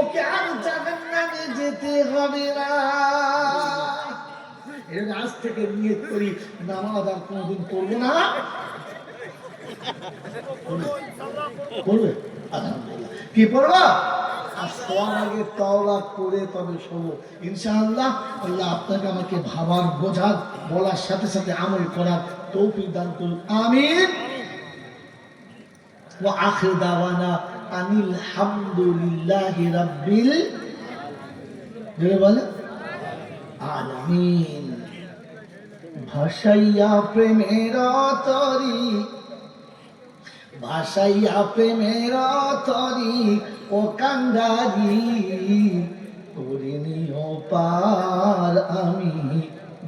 ওকে আর জাহান্নামে যেতে হবে না। এর আজ থেকে নিয়ত করি নামাজ আর কোনোদিন পড়বো না। পড়বে আলহামদুলিল্লাহ। কি পড়বা? আর সবার আগে তওবা করে তবে শোনো ইনশাআল্লাহ। আল্লাহ আপনাকে আমাকে ভাবার বোঝার বলার সাথে সাথে আমল করার তৌফিক দান করুন আমিন। ওয়া আখির দাওয়ানা আনিল হামদুলিল্লাহি রাব্বিল আলামিন। ভাসাইয়া প্রেমের তরি, ভাসাইয়া প্রেমের তরি ও কান্দারি করে নিও পার, আমি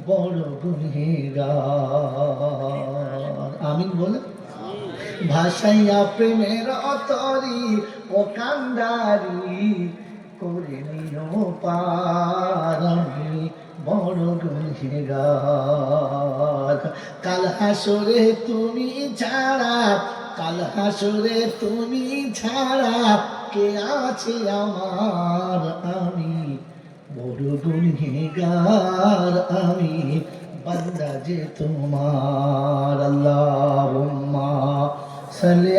বড় গুনহেগার। আমিন বলে ভাসাইয়া প্রেমের তরি ও কান্দারি করে নিও পার, আমি বড় গুনহেগার। কাল হাসরে তুমি ছাড়া, কাল হাসরে তুমি ছাড়া কে আছে আমার, আমি বড় গুনহেগার, আমি বান্দা যে তোমার। আল্লাহুম্মা সাল্লি